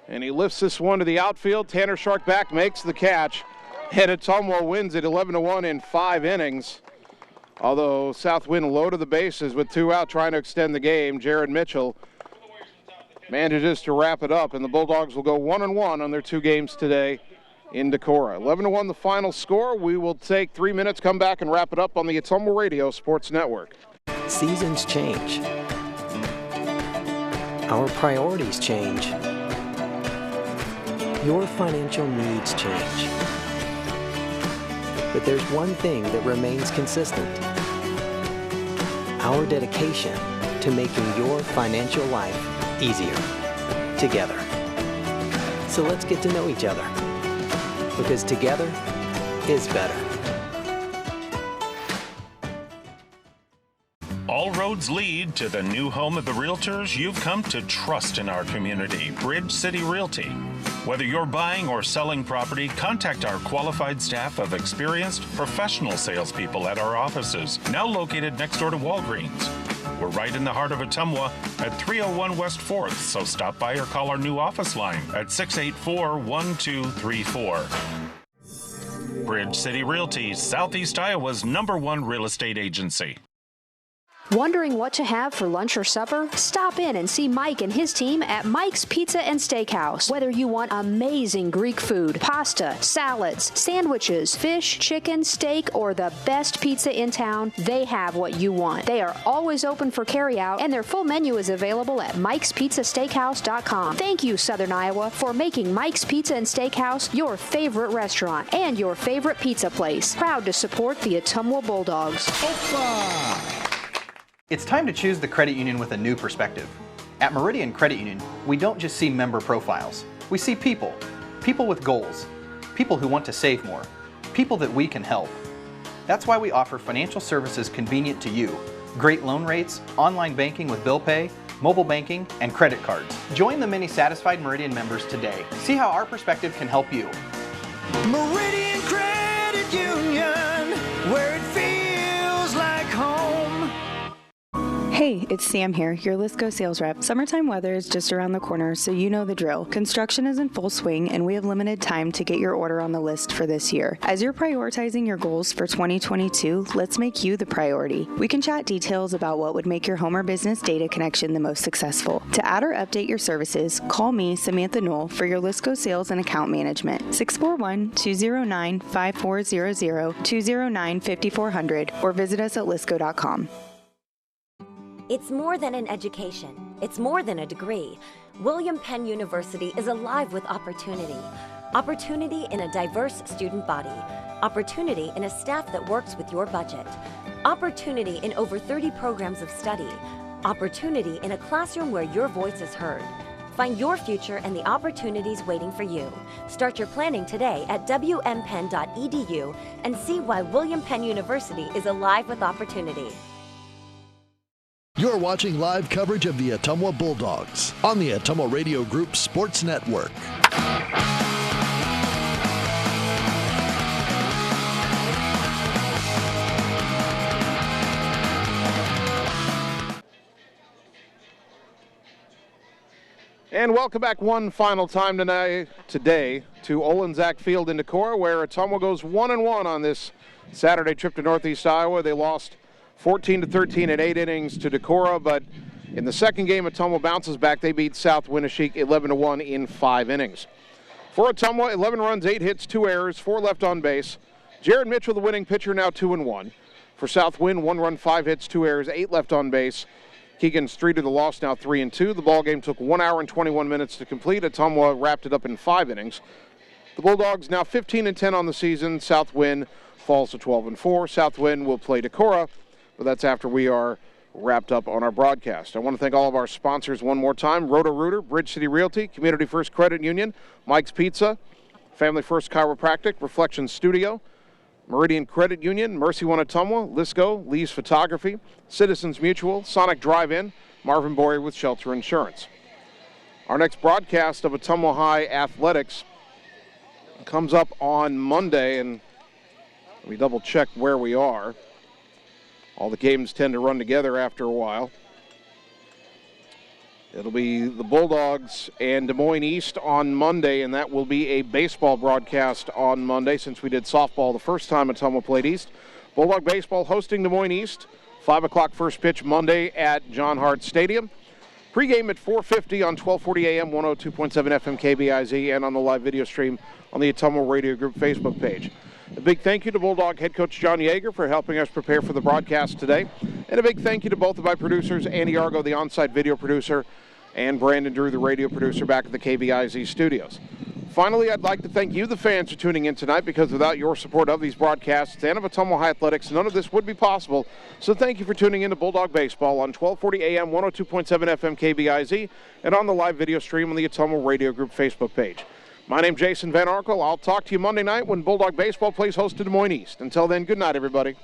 And he lifts this one to the outfield. Tanner Shark back, makes the catch. And Ottumwa wins it 11-1 in 5 innings. Although Southwind loaded the bases with 2 out, trying to extend the game. Jared Mitchell manages to wrap it up, and the Bulldogs will go 1-1 on their 2 games today in Decorah. 11-1 the final score. We will take 3 minutes, come back and wrap it up on the Ottumwa Radio Sports Network. Seasons change. Our priorities change. Your financial needs change. But there's one thing that remains consistent. Our dedication to making your financial life easier together. So let's get to know each other, because together is better. All roads lead to the new home of the realtors you've come to trust in our community, Bridge City Realty. Whether you're buying or selling property, contact our qualified staff of experienced professional salespeople at our offices, now located next door to Walgreens. We're right in the heart of Ottumwa at 301 West 4th, so stop by or call our new office line at 684-1234. Bridge City Realty, Southeast Iowa's #1 real estate agency. Wondering what to have for lunch or supper? Stop in and see Mike and his team at Mike's Pizza and Steakhouse. Whether you want amazing Greek food, pasta, salads, sandwiches, fish, chicken, steak, or the best pizza in town, they have what you want. They are always open for carryout, and their full menu is available at Mike'sPizzaSteakhouse.com. Thank you, Southern Iowa, for making Mike's Pizza and Steakhouse your favorite restaurant and your favorite pizza place. Proud to support the Ottumwa Bulldogs. It's time to choose the credit union with a new perspective. At Meridian Credit Union, we don't just see member profiles. We see people. People with goals. People who want to save more. People that we can help. That's why we offer financial services convenient to you. Great loan rates, online banking with bill pay, mobile banking, and credit cards. Join the many satisfied Meridian members today. See how our perspective can help you. Meridian Credit Union, where it feels like home. Hey, it's Sam here, your Lisco sales rep. Summertime weather is just around the corner, so you know the drill. Construction is in full swing, and we have limited time to get your order on the list for this year. As you're prioritizing your goals for 2022, let's make you the priority. We can chat details about what would make your home or business data connection the most successful. To add or update your services, call me, Samantha Knoll, for your Lisco sales and account management. 641-209-5400, 209-5400, or visit us at lisco.com. It's more than an education. It's more than a degree. William Penn University is alive with opportunity. Opportunity in a diverse student body. Opportunity in a staff that works with your budget. Opportunity in over 30 programs of study. Opportunity in a classroom where your voice is heard. Find your future and the opportunities waiting for you. Start your planning today at wmpenn.edu and see why William Penn University is alive with opportunity. You're watching live coverage of the Ottumwa Bulldogs on the Ottumwa Radio Group Sports Network. And welcome back one final time today to Olenczak Field in Decorah, where Ottumwa goes 1-1 on this Saturday trip to Northeast Iowa. They lost 14-13 in 8 innings to Decorah, but in the second game, Ottumwa bounces back. They beat South Winneshiek 11-1 in 5 innings. For Ottumwa, 11 runs, 8 hits, 2 errors, 4 left on base. Jared Mitchell, the winning pitcher, now 2-1. For Southwind, 1 run, 5 hits, 2 errors, 8 left on base. Keegan Streeter, the loss, now 3-2. The ball game took 1 hour and 21 minutes to complete. Ottumwa wrapped it up in 5 innings. The Bulldogs now 15-10 on the season. Southwind falls to 12-4. Southwind will play Decorah, but that's after we are wrapped up on our broadcast. I want to thank all of our sponsors one more time. Roto-Rooter, Bridge City Realty, Community First Credit Union, Mike's Pizza, Family First Chiropractic, Reflection Studio, Meridian Credit Union, Mercy One Ottumwa, Lisco, Lee's Photography, Citizens Mutual, Sonic Drive-In, Marvin Boyer with Shelter Insurance. Our next broadcast of Ottumwa High Athletics comes up on Monday, and let me double check where we are. All the games tend to run together after a while. It'll be the Bulldogs and Des Moines East on Monday, and that will be a baseball broadcast on Monday since we did softball the first time Ottumwa played East. Bulldog baseball hosting Des Moines East. 5 o'clock first pitch Monday at John Hart Stadium. Pre-game at 4:50 on 1240 AM, 102.7 FM KBIZ, and on the live video stream on the Ottumwa Radio Group Facebook page. A big thank you to Bulldog head coach John Yeager for helping us prepare for the broadcast today. And a big thank you to both of my producers, Andy Argo, the on-site video producer, and Brandon Drew, the radio producer, back at the KBIZ studios. Finally, I'd like to thank you, the fans, for tuning in tonight, because without your support of these broadcasts and of Ottumwa High Athletics, none of this would be possible. So thank you for tuning in to Bulldog Baseball on 1240 AM, 102.7 FM KBIZ, and on the live video stream on the Ottumwa Radio Group Facebook page. My name's Jason Van Arkel. I'll talk to you Monday night when Bulldog Baseball plays host to Des Moines East. Until then, good night, everybody.